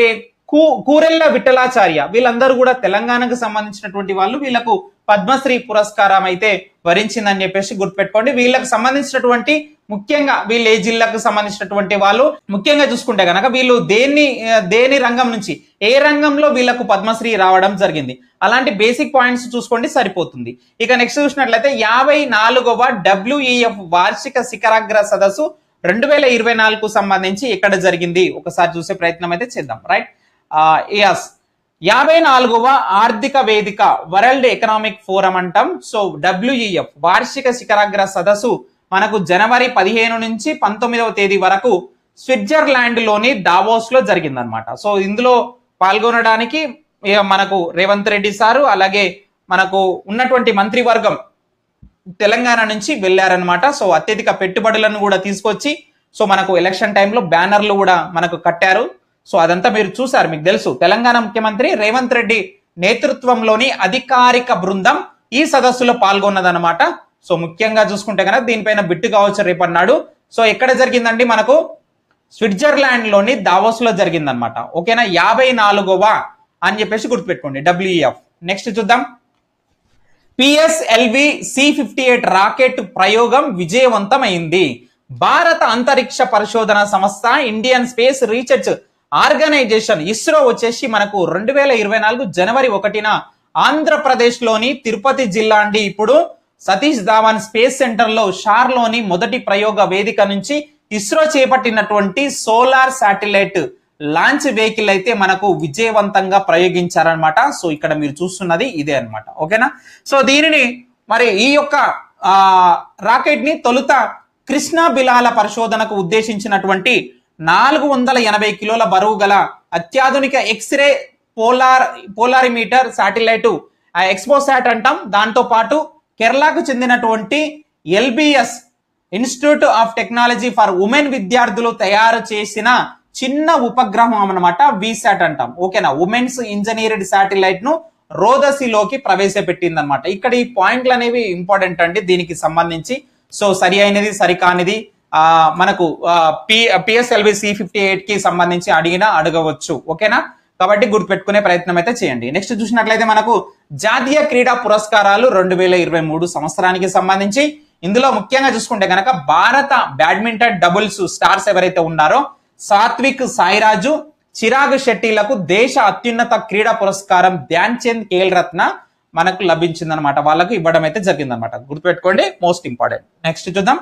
కూరెళ్ళ విఠలాచార్య వీళ్ళందరూ కూడా తెలంగాణకు సంబంధించినటువంటి వాళ్ళు. వీళ్ళకు పద్మశ్రీ పురస్కారం అయితే వరించిందని చెప్పేసి గుర్తుపెట్టుకోండి. వీళ్ళకి సంబంధించినటువంటి ముఖ్యంగా వీళ్ళు ఏ జిల్లాకు సంబంధించినటువంటి వాళ్ళు ముఖ్యంగా చూసుకుంటే కనుక వీళ్ళు దేని రంగం నుంచి ఏ రంగంలో వీళ్ళకు పద్మశ్రీ రావడం జరిగింది, అలాంటి బేసిక్ పాయింట్స్ చూసుకోండి సరిపోతుంది. ఇక నెక్స్ట్ చూసినట్లయితే 54వ WEF వార్షిక శిఖరాగ్ర సదస్సు 2024కు సంబంధించి ఎక్కడ జరిగింది ఒకసారి చూసే ప్రయత్నం అయితే చేద్దాం. రైట్, 54వ ఆర్థిక వేదిక వరల్డ్ ఎకనామిక్ ఫోరం అంటాం. సో WEF వార్షిక శిఖరాగ్ర సదస్సు మనకు జనవరి 15 నుంచి 19వ తేదీ వరకు స్విట్జర్లాండ్ లోని దావోస్ లో జరిగిందనమాట. సో ఇందులో పాల్గొనడానికి మనకు రేవంత్ రెడ్డి సారు, అలాగే మనకు ఉన్నటువంటి మంత్రివర్గం తెలంగాణ నుంచి వెళ్ళారనమాట. సో అత్యధిక పెట్టుబడులను కూడా తీసుకొచ్చి సో మనకు ఎలక్షన్ టైంలో బ్యానర్లు కూడా మనకు కట్టారు. సో అదంతా మీరు చూసారు, మీకు తెలుసు. తెలంగాణ ముఖ్యమంత్రి రేవంత్ రెడ్డి నేతృత్వంలోని అధికారిక బృందం ఈ సదస్సులో పాల్గొన్నదనమాట. సో ముఖ్యంగా చూసుకుంటే కనుక దీనిపైన బిట్టు కావచ్చు రేపన్నాడు. సో ఎక్కడ జరిగిందండి, మనకు స్విట్జర్లాండ్ లోని దావోస్ లో జరిగిందనమాట. ఓకేనా, 54వ అని చెప్పేసి గుర్తుపెట్టుకోండి WEF. నెక్స్ట్ చూద్దాం. PSLV C-58 రాకెట్ ప్రయోగం విజయవంతమైంది. భారత అంతరిక్ష పరిశోధన సంస్థ Indian space research organisation ISRO వచ్చేసి మనకు 2024 జనవరి 1న ఆంధ్రప్రదేశ్ లోని తిరుపతి జిల్లా అండి ఇప్పుడు సతీష్ ధావన్ స్పేస్ సెంటర్ లో షార్లోని మొదటి ప్రయోగ వేదిక నుంచి ఇస్రో చేపట్టినటువంటి సోలార్ శాటిలైట్ లాంచ్ వెహికల్ అయితే మనకు విజయవంతంగా ప్రయోగించారనమాట. సో ఇక్కడ మీరు చూస్తున్నది ఇదే అనమాట, ఓకేనా. సో దీనిని మరి ఈ యొక్క రాకెట్ ని తొలుత కృష్ణా బిలాల పరిశోధనకు ఉద్దేశించినటువంటి 480 కిలోల బరువు గల అత్యాధునిక ఎక్స్రే పోలారిమీటర్ శాటిలైట్ ఎక్స్పోసాట్ అంటాం. దాంతో పాటు కేరళకు చెందినటువంటి LBS institute of technology for women విద్యార్థులు తయారు చేసిన చిన్న ఉపగ్రహం అన్నమాట, VSAT అంటాం, ఓకేనా. ఉమెన్స్ ఇంజనీర్డ్ శాటిలైట్ ను రోదసిలోకి ప్రవేశపెట్టింది అనమాట. ఇక్కడ ఈ పాయింట్లు అనేవి ఇంపార్టెంట్ అండి దీనికి సంబంధించి. సో సరి అయినది సరికానిది మనకు PSLV C-58 కి సంబంధించి అడగవచ్చు, ఓకేనా. కాబట్టి గుర్తుపెట్టుకునే ప్రయత్నం అయితే చేయండి. నెక్స్ట్ చూసినట్లయితే మనకు జాతీయ క్రీడా పురస్కారాలు 2023 సంవత్సరానికి సంబంధించి ఇందులో ముఖ్యంగా చూసుకుంటే కనుక భారత బ్యాడ్మింటన్ డబుల్స్ స్టార్స్ ఎవరైతే ఉన్నారో సాత్విక్ సాయిరాజు, చిరాగ్ శెట్టిలకు దేశ అత్యున్నత క్రీడా పురస్కారం ధ్యాన్ చంద్ ఖేల్ రత్న మనకు లభించిందనమాట. వాళ్ళకు ఇవ్వడం అయితే జరిగిందనమాట, గుర్తుపెట్టుకోండి, మోస్ట్ ఇంపార్టెంట్. నెక్స్ట్ చూద్దాం.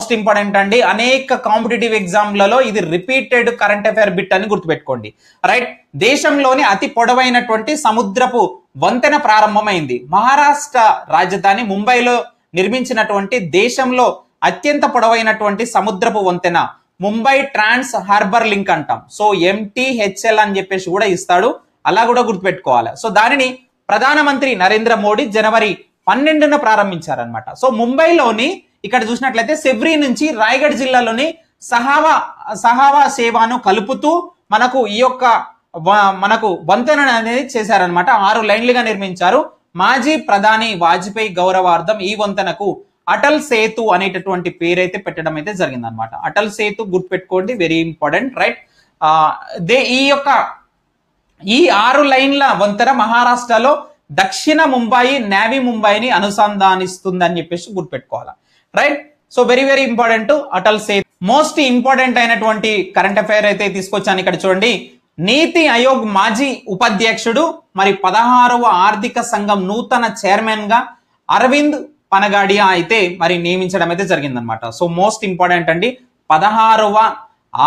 మోస్ట్ ఇంపార్టెంట్ అండి, అనేక కాంపిటేటివ్ ఎగ్జామ్లలో ఇది రిపీటెడ్ కరెంట్ అఫైర్ బిట్ అని గుర్తుపెట్టుకోండి. రైట్, దేశంలోని అతి పొడవైనటువంటి సముద్రపు వంతెన ప్రారంభమైంది. మహారాష్ట్ర రాజధాని ముంబైలో నిర్మించినటువంటి దేశంలో అత్యంత పొడవైనటువంటి సముద్రపు వంతెన ముంబై ట్రాన్స్ హార్బర్ లింక్ అంటాం. సో MTHL అని చెప్పేసి కూడా ఇస్తాడు, అలా కూడా గుర్తుపెట్టుకోవాలి. సో దానిని ప్రధానమంత్రి నరేంద్ర మోడీ జనవరి 12న ప్రారంభించారనమాట. సో ముంబైలోని ఇక్కడ చూసినట్లయితే సెవ్రీ నుంచి రాయగఢ్ జిల్లాలోని సహావా సేవాను కలుపుతూ మనకు ఈ యొక్క మనకు వంతెన అనేది చేశారనమాట. 6 లైన్లుగా నిర్మించారు. మాజీ ప్రధాని వాజ్పేయి గౌరవార్థం ఈ వంతెనకు అటల్ సేతు అనేటటువంటి పేరు అయితే పెట్టడం అయితే జరిగింది అనమాట. అటల్ సేతు గుర్తుపెట్టుకోండి, వెరీ ఇంపార్టెంట్, రైట్. ఈ 6 లైన్ల వంతెన మహారాష్ట్రలో దక్షిణ ముంబై, నావీ ముంబైని అనుసంధానిస్తుందని చెప్పేసి గుర్తుపెట్టుకోవాలి, right. So very very important Atal Setu. Most important అయినటువంటి కరెంట్ అఫైర్ అయితే తీసుకొచ్చాను ఇక్కడ చూడండి. నీతి ఆయోగ్ మాజీ ఉపాధ్యక్షుడు మరి 16వ ఆర్థిక సంఘం నూతన చైర్మన్ గా అరవింద్ పనగాడియా అయితే మరి నియమించడం అయితే జరిగిందనమాట. సో మోస్ట్ ఇంపార్టెంట్ అండి, 16వ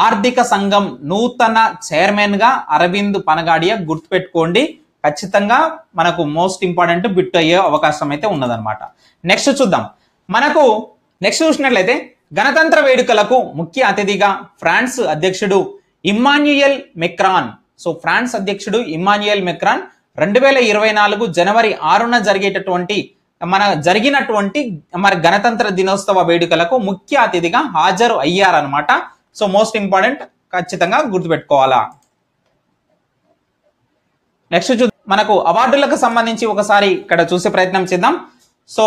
ఆర్థిక సంఘం నూతన చైర్మన్ గా అరవింద్ పనగాడియా, గుర్తుపెట్టుకోండి, ఖచ్చితంగా మనకు మోస్ట్ ఇంపార్టెంట్ బిట్ అయ్యే అవకాశం అయితే ఉన్నదన్నమాట. నెక్స్ట్ చూద్దాం. మనకు నెక్స్ట్ చూసినట్లయితే గణతంత్ర వేడుకలకు ముఖ్య అతిథిగా ఫ్రాన్స్ అధ్యక్షుడు ఇమ్మాన్యుయల్ మెక్రాన్. సో ఫ్రాన్స్ అధ్యక్షుడు ఇమ్మాన్యుయల్ మెక్రాన్ 2024 జనవరి 6న జరిగినటువంటి మరి గణతంత్ర దినోత్సవ వేడుకలకు ముఖ్య అతిథిగా హాజరు అయ్యారనమాట. సో మోస్ట్ ఇంపార్టెంట్, ఖచ్చితంగా గుర్తుపెట్టుకోవాలా. నెక్స్ట్ మనకు అవార్డులకు సంబంధించి ఒకసారి ఇక్కడ చూసే ప్రయత్నం చేద్దాం. సో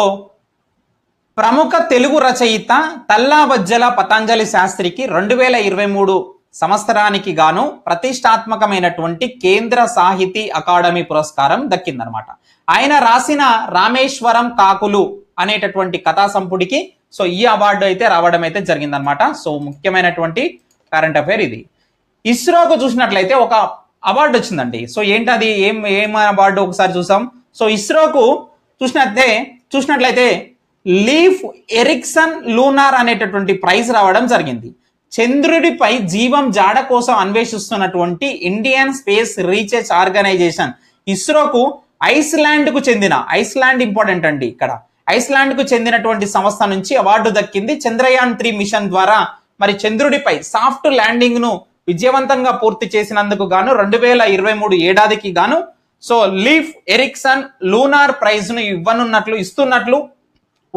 ప్రముఖ తెలుగు రచయిత తల్లావజ్జల పతంజలి శాస్త్రికి 2023 సంవత్సరానికి గాను ప్రతిష్టాత్మకమైనటువంటి కేంద్ర సాహితీ అకాడమీ పురస్కారం దక్కిందనమాట. ఆయన రాసిన రామేశ్వరం కాకులు అనేటటువంటి కథా సంపుటికి సో ఈ అవార్డు అయితే రావడం అయితే జరిగిందనమాట. సో ముఖ్యమైనటువంటి కరెంట్ అఫైర్ ఇది. ఇస్రోకు చూసినట్లయితే ఒక అవార్డు వచ్చిందండి. సో ఏంటది, ఏం అవార్డు ఒకసారి చూసాం. సో ఇస్రోకు చూసినట్లయితే లీఫ్ ఎరిక్సన్ లూనార్ అనేటటువంటి ప్రైజ్ రావడం జరిగింది. చంద్రుడిపై జీవం జాడ కోసం అన్వేషిస్తున్నటువంటి ఇండియన్ స్పేస్ రీసెర్చ్ ఆర్గనైజేషన్ ఇస్రోకు ఐస్లాండ్ ఇంపార్టెంట్ అండి ఇక్కడ, ఐస్లాండ్ కు చెందినటువంటి సంస్థ నుంచి అవార్డు దక్కింది. చంద్రయాన్ 3 మిషన్ ద్వారా మరి చంద్రుడిపై సాఫ్ట్ ల్యాండింగ్ ను విజయవంతంగా పూర్తి చేసినందుకు గాను 2023 ఏడాదికి గాను so Leif Erikson lunar prize ను ఇస్తున్నట్లు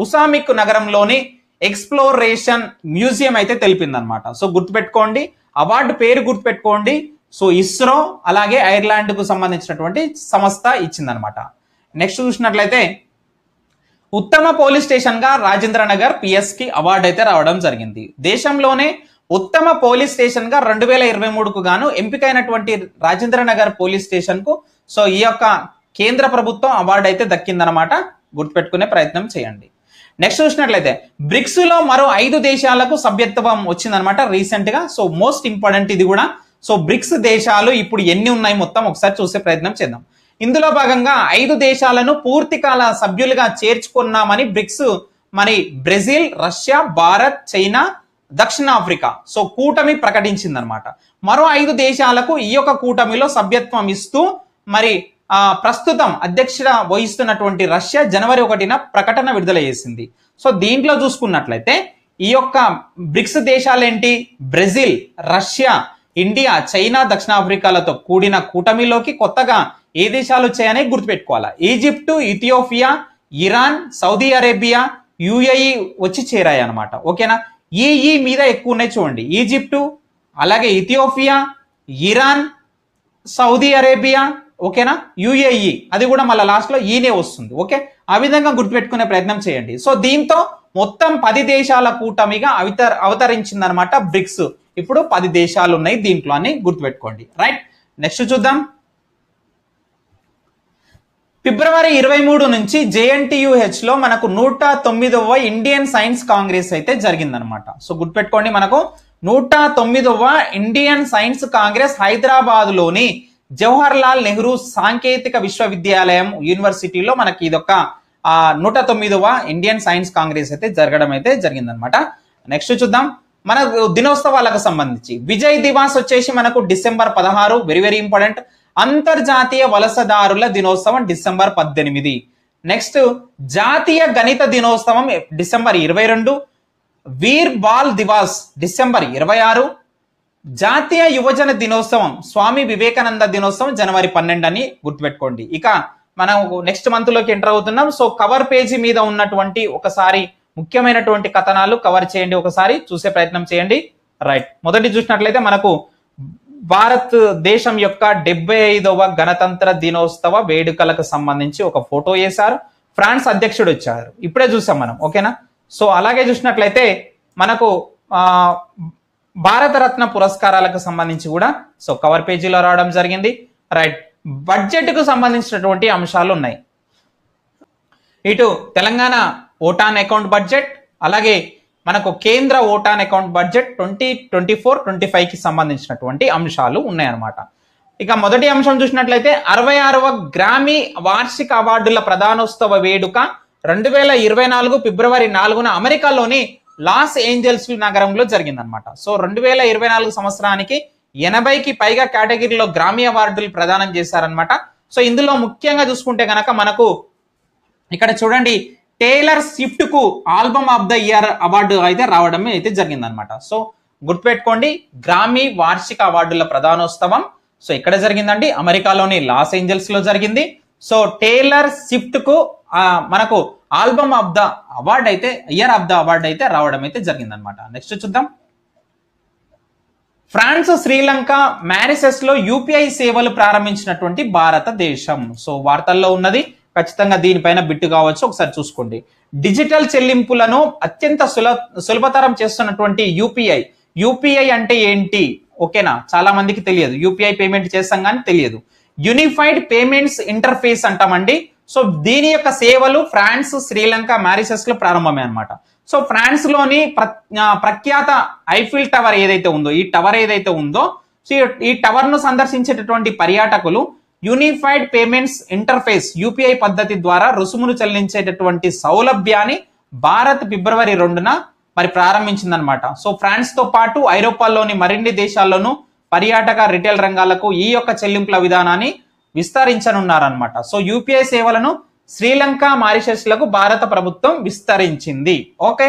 ఉసామిక్ నగరంలోని ఎక్స్ప్లోరేషన్ మ్యూజియం అయితే తెలిపిందనమాట. సో గుర్తుపెట్టుకోండి, అవార్డు పేరు గుర్తుపెట్టుకోండి. సో ఇస్రో అలాగే ఐర్లాండ్ కు సంబంధించినటువంటి సంస్థ ఇచ్చిందనమాట. నెక్స్ట్ చూసినట్లయితే ఉత్తమ పోలీస్ స్టేషన్ గా రాజేంద్ర నగర్ పిఎస్ కి అవార్డు అయితే రావడం జరిగింది. దేశంలోనే ఉత్తమ పోలీస్ స్టేషన్ గా 2023కు గాను ఎంపికైనటువంటి రాజేంద్ర నగర్ పోలీస్ స్టేషన్ కు సో ఈ యొక్క కేంద్ర ప్రభుత్వం అవార్డు అయితే దక్కిందనమాట. గుర్తుపెట్టుకునే ప్రయత్నం చేయండి. నెక్స్ట్ చూసినట్లయితే బ్రిక్స్ లో మరో 5 దేశాలకు సభ్యత్వం వచ్చిందనమాట రీసెంట్ గా. సో మోస్ట్ ఇంపార్టెంట్ ఇది కూడా. సో బ్రిక్స్ దేశాలు ఇప్పుడు ఎన్ని ఉన్నాయి మొత్తం ఒకసారి చూసే ప్రయత్నం చేద్దాం. ఇందులో భాగంగా 5 దేశాలను పూర్తికాల సభ్యులుగా చేర్చుకున్నామని బ్రిక్స్ మరి బ్రెజిల్, రష్యా, భారత్, చైనా, దక్షిణాఫ్రికా సో కూటమి ప్రకటించిందనమాట. మరో 5 దేశాలకు ఈ యొక్క కూటమిలో సభ్యత్వం ఇస్తూ మరి ప్రస్తుతం అధ్యక్షత వహిస్తున్నటువంటి రష్యా జనవరి 1న ప్రకటన విడుదల చేసింది. సో దీంట్లో చూసుకున్నట్లయితే ఈ యొక్క బ్రిక్స్ దేశాలేంటి, బ్రెజిల్, రష్యా, ఇండియా, చైనా, దక్షిణాఫ్రికాలతో కూడిన కూటమిలోకి కొత్తగా ఏ దేశాలు వచ్చాయని గుర్తుపెట్టుకోవాలి. Egypt, Ethiopia, Iran, Saudi Arabia, UAE వచ్చి చేరాయి అనమాట. ఓకేనా, ఈ మీద ఎక్కువ ఉన్నాయి చూడండి. ఈజిప్టు, అలాగే ఇథియోపియా, ఇరాన్, సౌదీ అరేబియా, ఓకేనా, యుఏఈ అది కూడా మళ్ళీ లాస్ట్ లో ఈనే వస్తుంది. ఓకే, ఆ విధంగా గుర్తుపెట్టుకునే ప్రయత్నం చేయండి. సో దీంతో మొత్తం 10 దేశాల కూటమిగా అవతరించిందనమాట బ్రిక్స్. ఇప్పుడు 10 దేశాలు ఉన్నాయి దీంట్లో అని గుర్తుపెట్టుకోండి, రైట్. నెక్స్ట్ చూద్దాం. ఫిబ్రవరి 23 నుంచి JNTUH లో మనకు 109వ ఇండియన్ సైన్స్ కాంగ్రెస్ అయితే జరిగిందనమాట. సో గుర్తుపెట్టుకోండి, మనకు 109వ ఇండియన్ సైన్స్ కాంగ్రెస్ హైదరాబాద్ లోని జవహర్ లాల్ నెహ్రూ సాంకేతిక విశ్వవిద్యాలయం యూనివర్సిటీలో మనకి ఇదొక 109వ ఇండియన్ సైన్స్ కాంగ్రెస్ అయితే జరగడం అయితే జరిగిందనమాట. నెక్స్ట్ చూద్దాం. మన దినోత్సవాలకు సంబంధించి విజయ్ దివాస్ వచ్చేసి మనకు డిసెంబర్ 16, వెరీ వెరీ ఇంపార్టెంట్. అంతర్జాతీయ వలసదారుల దినోత్సవం డిసెంబర్ 18. నెక్స్ట్ జాతీయ గణిత దినోత్సవం డిసెంబర్ 22. వీర్ బాల్ దివాస్ డిసెంబర్ 26. జాతీయ యువజన దినోత్సవం స్వామి వివేకానంద దినోత్సవం జనవరి 12 అని గుర్తుపెట్టుకోండి. ఇక మనం నెక్స్ట్ మంత్ లోకి ఎంటర్ అవుతున్నాం. సో కవర్ పేజీ మీద ఉన్నటువంటి ఒకసారి ముఖ్యమైనటువంటి కథనాలు కవర్ చేయండి, ఒకసారి చూసే ప్రయత్నం చేయండి, రైట్. మొదటి చూసినట్లయితే మనకు భారతదేశం యొక్క 75వ గణతంత్ర దినోత్సవ వేడుకలకు సంబంధించి ఒక ఫోటో వేశారు. ఫ్రాన్స్ అధ్యక్షుడు వచ్చారు, ఇప్పుడే చూసాం మనం. ఓకేనా, సో అలాగే చూసినట్లయితే మనకు భారతరత్న పురస్కారాలకు సంబంధించి కూడా సో కవర్ పేజీలో రావడం జరిగింది. రైట్, బడ్జెట్ కు సంబంధించినటువంటి అంశాలు ఉన్నాయి. ఇటు తెలంగాణ ఓటాన్ అకౌంట్ బడ్జెట్, అలాగే మనకు కేంద్ర ఓటాన్ అకౌంట్ బడ్జెట్ 2024-25 కి సంబంధించినటువంటి అంశాలు ఉన్నాయన్నమాట. ఇక మొదటి అంశం చూసినట్లయితే 66వ గ్రామీ వార్షిక అవార్డుల ప్రధానోత్సవ వేడుక 2024 ఫిబ్రవరి 4న అమెరికాలోని లాస్ ఏంజల్స్ నగరంలో జరిగిందనమాట. సో 2024 సంవత్సరానికి 80కి పైగా కేటగిరీలో గ్రామీ అవార్డులు ప్రదానం చేశారనమాట. సో ఇందులో ముఖ్యంగా చూసుకుంటే గనక మనకు ఇక్కడ చూడండి, టేలర్ స్విఫ్ట్ కు album of the year award అయితే రావడం అయితే జరిగిందనమాట. సో గుర్తుపెట్టుకోండి, గ్రామీ వార్షిక అవార్డుల ప్రధానోత్సవం సో ఎక్కడ జరిగిందండి? అమెరికాలోని లాస్ ఏంజల్స్ లో జరిగింది. సో టేలర్ స్విఫ్ట్ కు మనకు ఆల్బమ్ ఆఫ్ ద అవార్డ్ అయితే, ఇయర్ ఆఫ్ ద అవార్డు అయితే రావడం అయితే జరిగిందనమాట. నెక్స్ట్ చూద్దాం. ఫ్రాన్స్, శ్రీలంక, మారిషస్ లో యూపీఐ సేవలు ప్రారంభించినటువంటి భారతదేశం. సో వార్తల్లో ఉన్నది, ఖచ్చితంగా దీనిపైన బిట్టు కావచ్చు, ఒకసారి చూసుకోండి. డిజిటల్ చెల్లింపులను అత్యంత సులభతరం చేస్తున్నటువంటి యూపీఐ అంటే ఏంటి? ఓకేనా, చాలా మందికి తెలియదు. యూపీఐ పేమెంట్ చేస్తాం కానీ తెలియదు. యూనిఫైడ్ పేమెంట్స్ ఇంటర్ఫేస్ అంటామండి. సో దీని యొక్క సేవలు ఫ్రాన్స్, శ్రీలంక, మారిషస్ లో ప్రారంభమే అనమాట. సో ఫ్రాన్స్ లోని ప్రఖ్యాత ఐఫిల్ టవర్ ఏదైతే ఉందో, ఈ టవర్ ఏదైతే ఉందో, సో ఈ టవర్ ను సందర్శించేటటువంటి పర్యాటకులు యూనిఫైడ్ పేమెంట్స్ ఇంటర్ఫేస్ యూపీఐ పద్ధతి ద్వారా రుసుమును చెల్లించేటటువంటి సౌలభ్యాన్ని భారత్ ఫిబ్రవరి 2న మరి ప్రారంభించిందనమాట. సో ఫ్రాన్స్ తో పాటు ఐరోపాలోని మరిన్ని దేశాల్లోనూ పర్యాటక, రిటైల్ రంగాలకు ఈ యొక్క చెల్లింపుల విధానాన్ని విస్తరించనున్నారనమాట. సో యూపీఐ సేవలను శ్రీలంక, మారిషస్ లకు భారత ప్రభుత్వం విస్తరించింది. Okay,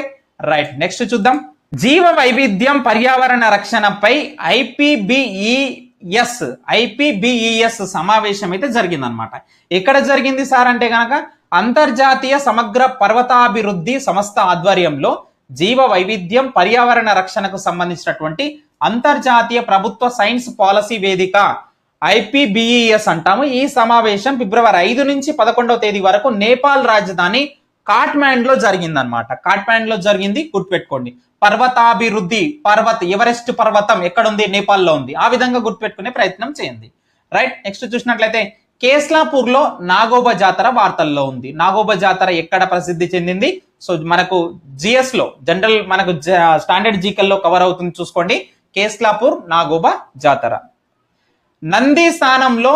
right. నెక్స్ట్ చూద్దాం. జీవ వైవిధ్యం పర్యావరణ రక్షణపై ఐపీబీఈఎస్ సమావేశం అయితే జరిగిందనమాట. ఎక్కడ జరిగింది సార్ అంటే కనుక అంతర్జాతీయ సమగ్ర పర్వతాభివృద్ధి సంస్థ ఆధ్వర్యంలో జీవ వైవిధ్యం పర్యావరణ రక్షణకు సంబంధించినటువంటి అంతర్జాతీయ ప్రభుత్వ సైన్స్ పాలసీ వేదిక ఐపీబీఈఎస్ అంటాము. ఈ సమావేశం ఫిబ్రవరి 5 నుంచి 11వ తేదీ వరకు నేపాల్ రాజధాని కాఠ్మాండ్లో జరిగిందనమాట. కాఠ్మాండ్లో జరిగింది, గుర్తుపెట్టుకోండి. పర్వతాభివృద్ధి, ఎవరెస్ట్ పర్వతం ఎక్కడుంది? నేపాల్లో ఉంది. ఆ విధంగా గుర్తుపెట్టుకునే ప్రయత్నం చేయండి. రైట్. నెక్స్ట్ చూసినట్లయితే కేస్లాపూర్ లో నాగోబా జాతర వార్తల్లో ఉంది. నాగోబా జాతర ఎక్కడ ప్రసిద్ధి చెందింది? సో మనకు జిఎస్ లో, జనరల్ మనకు స్టాండర్డ్ జీకెల్లో కవర్ అవుతుంది, చూసుకోండి. కేస్లాపూర్ నాగోబా జాతర. నంది స్థానంలో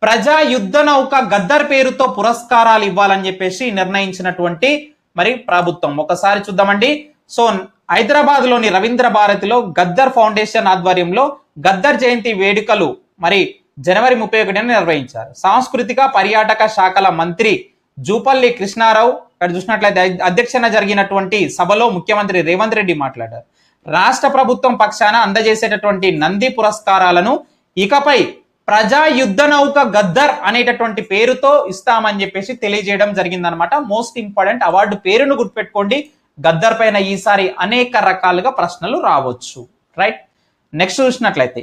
ప్రజా యుద్ధ నౌక గద్దర్ పేరుతో పురస్కారాలు ఇవ్వాలని చెప్పేసి నిర్ణయించినటువంటి మరి ప్రభుత్వం. ఒకసారి చూద్దామండి. సో హైదరాబాద్ లోని రవీంద్ర భారతిలో గద్దర్ ఫౌండేషన్ ఆధ్వర్యంలో గద్దర్ జయంతి వేడుకలు మరి జనవరి 31న నిర్వహించారు. సాంస్కృతిక పర్యాటక శాఖల మంత్రి జూపల్లి కృష్ణారావు ఇక్కడ చూసినట్లయితే అధ్యక్షన జరిగినటువంటి సభలో ముఖ్యమంత్రి రేవంత్ రెడ్డి మాట్లాడారు. రాష్ట్ర ప్రభుత్వం పక్షాన అందజేసేటటువంటి నంది పురస్కారాలను ఇకపై ప్రజా యుద్ధ నౌక గద్దర్ అనేటటువంటి పేరుతో ఇస్తామని చెప్పేసి తెలియజేయడం జరిగిందనమాట. మోస్ట్ ఇంపార్టెంట్ అవార్డు పేరును గుర్తుపెట్టుకోండి. గద్దర్ పైన ఈసారి అనేక రకాలుగా ప్రశ్నలు రావచ్చు. రైట్. నెక్స్ట్ చూసినట్లయితే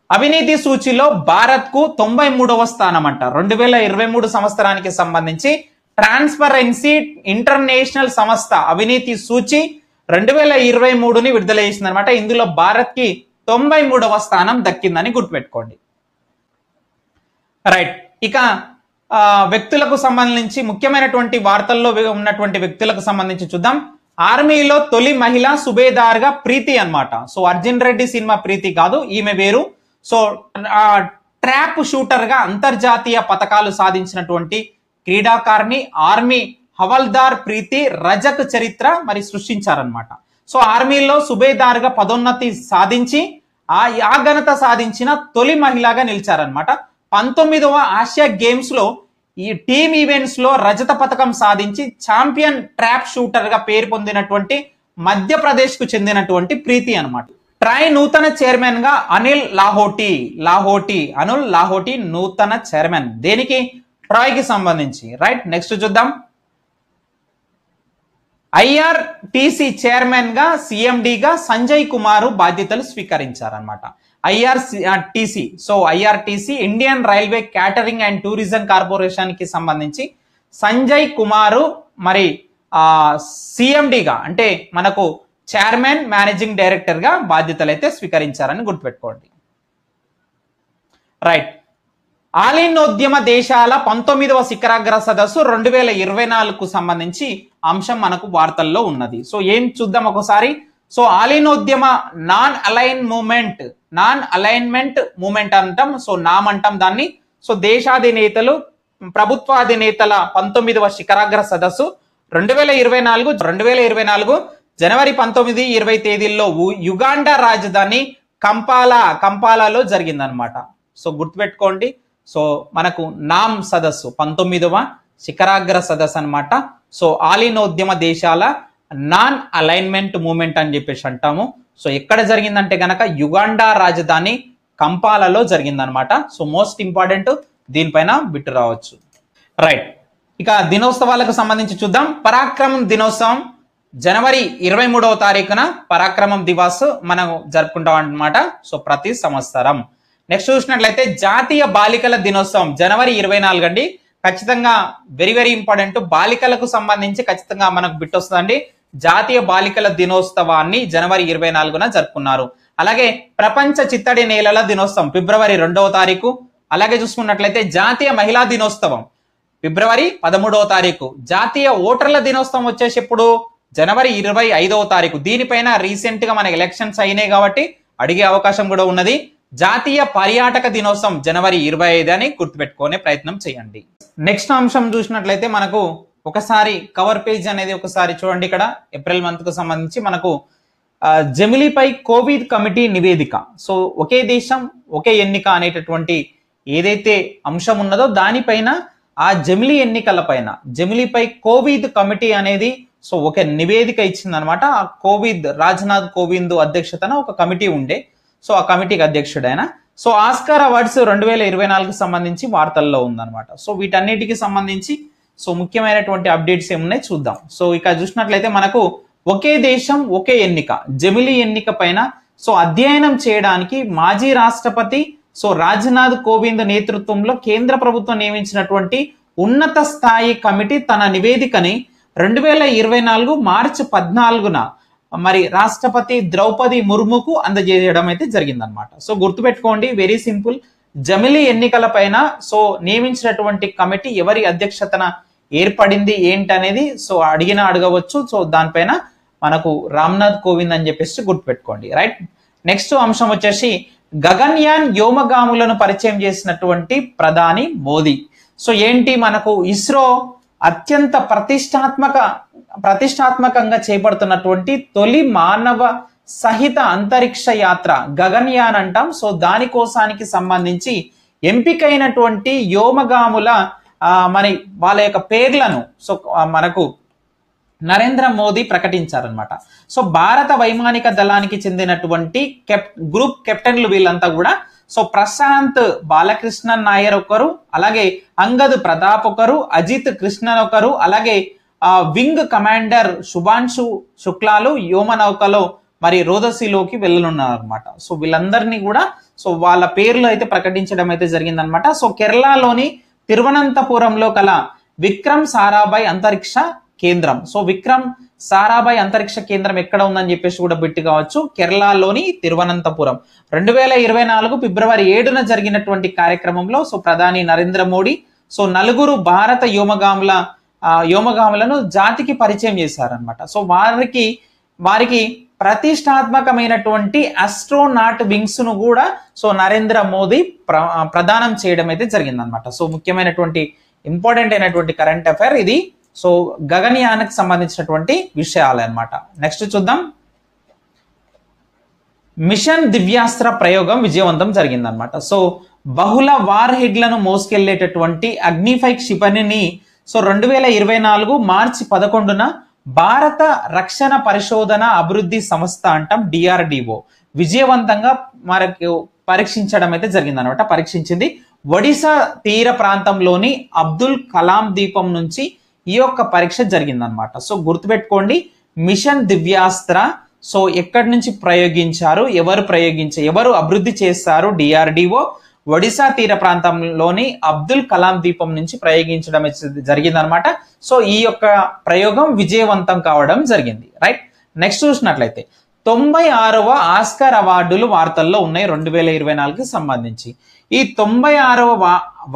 అవినీతి సూచిలో భారత్ కు 93వ స్థానం అంట. 2023 సంవత్సరానికి సంబంధించి ట్రాన్స్పరెన్సీ ఇంటర్నేషనల్ సంస్థ అవినీతి సూచి 2023ని విడుదల చేసింది అనమాట. ఇందులో భారత్ కి 93వ స్థానం దక్కిందని గుర్తుపెట్టుకోండి. రైట్. ఇక వ్యక్తులకు సంబంధించి ముఖ్యమైనటువంటి వార్తల్లో ఉన్నటువంటి వ్యక్తులకు సంబంధించి చూద్దాం. ఆర్మీలో తొలి మహిళా సుబేదార్ గా ప్రీతి అన్నమాట. సో అర్జున్ రెడ్డి సినిమా ప్రీతి కాదు, ఈమె వేరు. సో ట్రాప్ షూటర్ గా అంతర్జాతీయ పతకాలు సాధించినటువంటి క్రీడాకారిణి ఆర్మీ హవల్దార్ ప్రీతి రజక్ చరిత్ర మరి సృష్టించారనమాట. సో ఆర్మీలో సుబేదార్ గా పదోన్నతి సాధించి ఆ ఘనత సాధించిన తొలి మహిళగా నిలిచారనమాట. 19వ ఆసియా గేమ్స్ లో ఈ టీమ్ ఈవెంట్స్ లో రజత పథకం సాధించి ఛాంపియన్ ట్రాప్ షూటర్ గా పేరు పొందినటువంటి మధ్యప్రదేశ్ కు చెందినటువంటి ప్రీతి అన్నమాట. ట్రాయ్ నూతన చైర్మన్ గా అనిల్ లాహోటీ నూతన చైర్మన్. దేనికి? ట్రాయ్ కి సంబంధించి. రైట్. నెక్స్ట్ చూద్దాం. ఐఆర్టీసీ చైర్మన్ గా సిఎండిగా సంజయ్ కుమార్ బాధ్యతలు స్వీకరించారనమాట. IRCTC so IRCTC Indian railway catering and tourism corporation కి సంబంధించి సంజయ్ కుమార్ మరి సిఎండిగా అంటే మనకు చైర్మన్ మేనేజింగ్ డైరెక్టర్ గా బాధ్యతలు అయితే స్వీకరించారని గుర్తుపెట్టుకోండి. రైట్. ఆలినోద్యమ దేశాల 19వ శిఖరాగ్ర సదస్సు 2024కు సంబంధించి అంశం మనకు వార్తల్లో ఉన్నది. సో ఏం చూద్దాం ఒకసారి. సో ఆలినోద్యమ నాన్ అలైన్మెంట్ మూమెంట్ అంటాం. సో నామ్ అంటాం దాన్ని. సో దేశాధినేతలు ప్రభుత్వాధినేతల 19వ శిఖరాగ్ర సదస్సు 2024 జనవరి 19, 20 తేదీల్లో యుగాండా రాజధాని కంపాలాలో జరిగిందనమాట. సో గుర్తుపెట్టుకోండి. సో మనకు నామ్ సదస్సు 19వ శిఖరాగ్ర సదస్సు అనమాట. సో ఆలినోద్యమ దేశాల నాన్ అలైన్మెంట్ మూమెంట్ అని చెప్పేసి అంటాము. సో ఎక్కడ జరిగిందంటే గనక యుగాండా రాజధాని కంపాలలో జరిగిందనమాట. సో మోస్ట్ ఇంపార్టెంట్, దీనిపైన బిట్టు రావచ్చు. రైట్. ఇక దినోత్సవాలకు సంబంధించి చూద్దాం. పరాక్రమం దినోత్సవం జనవరి 23వ తారీఖున పరాక్రమం దివాస్ మనం జరుపుకుంటాం అన్నమాట. సో ప్రతి సంవత్సరం. నెక్స్ట్ చూసినట్లయితే జాతీయ బాలికల దినోత్సవం జనవరి 24 అండి. ఖచ్చితంగా వెరీ వెరీ ఇంపార్టెంట్. బాలికలకు సంబంధించి ఖచ్చితంగా మనకు బిట్ వస్తుందండి. జాతీయ బాలికల దినోత్సవాన్ని జనవరి 24న జరుపుకున్నారు. అలాగే ప్రపంచ చిత్తడి నేలల దినోత్సవం ఫిబ్రవరి 2వ తారీఖు. అలాగే చూసుకున్నట్లయితే జాతీయ మహిళా దినోత్సవం ఫిబ్రవరి 13వ తారీఖు. జాతీయ ఓటర్ల దినోత్సవం వచ్చేసి ఇప్పుడు జనవరి 25వ తారీఖు. దీనిపైన రీసెంట్ గా మన ఎలక్షన్స్ అయినాయి కాబట్టి అడిగే అవకాశం కూడా ఉన్నది. జాతీయ పర్యాటక దినోత్సవం జనవరి 25 అని గుర్తుపెట్టుకునే ప్రయత్నం చేయండి. నెక్స్ట్ అంశం చూసినట్లయితే మనకు ఒకసారి కవర్ పేజ్ అనేది ఒకసారి చూడండి. ఇక్కడ ఏప్రిల్ మంత్ కు సంబంధించి మనకు జమిలీపై కోవిడ్ కమిటీ నివేదిక. సో ఒకే దేశం ఒకే ఎన్నిక అనేటటువంటి ఏదైతే అంశం ఉన్నదో దానిపైన ఆ జమిలీ ఎన్నికల పైన జమిలీపై కోవిడ్ కమిటీ అనేది సో ఒక నివేదిక ఇచ్చిందనమాట. ఆ రాజ్నాథ్ కోవింద్ అధ్యక్షతన ఒక కమిటీ ఉండే. సో ఆ కమిటీకి అధ్యక్షుడైన. సో ఆస్కార్ అవార్డ్స్ 2024కి సంబంధించి వార్తల్లో ఉందన్నమాట. సో వీటన్నిటికి సంబంధించి సో ముఖ్యమైనటువంటి అప్డేట్స్ ఏమున్నాయి చూద్దాం. సో ఇక చూసినట్లయితే మనకు ఒకే దేశం ఒకే ఎన్నిక జమిలీ ఎన్నిక పైన సో అధ్యయనం చేయడానికి మాజీ రాష్ట్రపతి సో రాజ్నాథ్ కోవింద్ నేతృత్వంలో కేంద్ర ప్రభుత్వం నియమించినటువంటి ఉన్నత స్థాయి కమిటీ తన నివేదికని 2024 మార్చి 14న మరి రాష్ట్రపతి ద్రౌపది ముర్ముకు అందజేయడం అయితే జరిగిందనమాట. సో గుర్తుపెట్టుకోండి, వెరీ సింపుల్. జమిలీ ఎన్నికల పైన సో నియమించినటువంటి కమిటీ ఎవరి అధ్యక్షతన ఏర్పడింది ఏంటనేది సో అడగవచ్చు. సో దానిపైన మనకు రామ్నాథ్ కోవింద్ అని చెప్పేసి గుర్తుపెట్టుకోండి. రైట్. నెక్స్ట్ అంశం వచ్చేసి గగన్యాన్ వ్యోమగాములను పరిచయం చేసినటువంటి ప్రధాని మోదీ. సో ఏంటి మనకు ఇస్రో అత్యంత ప్రతిష్టాత్మకంగా చేపడుతున్నటువంటి తొలి మానవ సహిత అంతరిక్ష యాత్ర గగన్యాన్ అంటాం. సో దానికోసానికి సంబంధించి ఎంపికైనటువంటి వ్యోమగాముల మరి వాళ్ళ యొక్క పేర్లను సో మనకు నరేంద్ర మోదీ ప్రకటించారనమాట. సో భారత వైమానిక దళానికి చెందినటువంటి గ్రూప్ కెప్టెన్లు వీళ్ళంతా కూడా సో ప్రశాంత్ బాలకృష్ణన్ నాయర్ ఒకరు, అలాగే అంగద్ ప్రతాప్ ఒకరు, అజిత్ కృష్ణన్ ఒకరు, అలాగే వింగ్ కమాండర్ శుభాంశు శుక్లాలు వ్యోమనౌకలో మరి రోదసిలోకి వెళ్ళనున్నారు అనమాట. సో వీళ్ళందరినీ కూడా సో వాళ్ళ పేర్లు అయితే ప్రకటించడం అయితే జరిగిందనమాట. సో కేరళలోని తిరువనంతపురంలో కల విక్రమ్ సారాభాయ్ అంతరిక్ష కేంద్రం. సో విక్రమ్ సారాభాయ్ అంతరిక్ష కేంద్రం ఎక్కడ ఉందని చెప్పేసి కూడా బిట్టి కావచ్చు. కేరళలోని తిరువనంతపురం. 2024 ఫిబ్రవరి 7న జరిగినటువంటి కార్యక్రమంలో సో ప్రధాని నరేంద్ర మోడీ సో 4 భారత వ్యోమగాములను జాతికి పరిచయం చేశారనమాట. సో వారికి ప్రతిష్టాత్మకమైనటువంటి ఆస్ట్రోనాట్ వింగ్స్ ను కూడా సో నరేంద్ర మోదీ ప్రదానం చేయడం అయితే జరిగిందనమాట. సో ముఖ్యమైనటువంటి ఇంపార్టెంట్ అయినటువంటి కరెంట్ అఫైర్ ఇది. సో గగన్యాన్కి సంబంధించినటువంటి విషయాలు అన్నమాట. నెక్స్ట్ చూద్దాం. మిషన్ దివ్యాస్త్ర ప్రయోగం విజయవంతం జరిగిందనమాట. సో బహుళ వార్ హెడ్లను మోసుకెళ్లేటటువంటి అగ్నిఫై క్షిపణిని సో 2024 మార్చి 11న భారత రక్షణ పరిశోధన అభివృద్ధి సంస్థ అంటాం DRDO విజయవంతంగా మనకు పరీక్షించడం అయితే జరిగిందనమాట. పరీక్షించింది ఒడిశా తీర ప్రాంతంలోని అబ్దుల్ కలాం ద్వీపం నుంచి ఈ యొక్క పరీక్ష జరిగిందనమాట. సో గుర్తుపెట్టుకోండి, మిషన్ దివ్యాస్త్ర సో ఎక్కడి నుంచి ప్రయోగించారు, ఎవరు అభివృద్ధి చేస్తారు DRDO ఒడిశా తీర ప్రాంతంలోని అబ్దుల్ కలాం ద్వీపం నుంచి ప్రయోగించడం జరిగిందనమాట. సో ఈ యొక్క ప్రయోగం విజయవంతం కావడం జరిగింది. రైట్. నెక్స్ట్ చూసినట్లయితే 96వ ఆస్కార్ అవార్డులు వార్తల్లో ఉన్నాయి 2024కి సంబంధించి. ఈ 96వ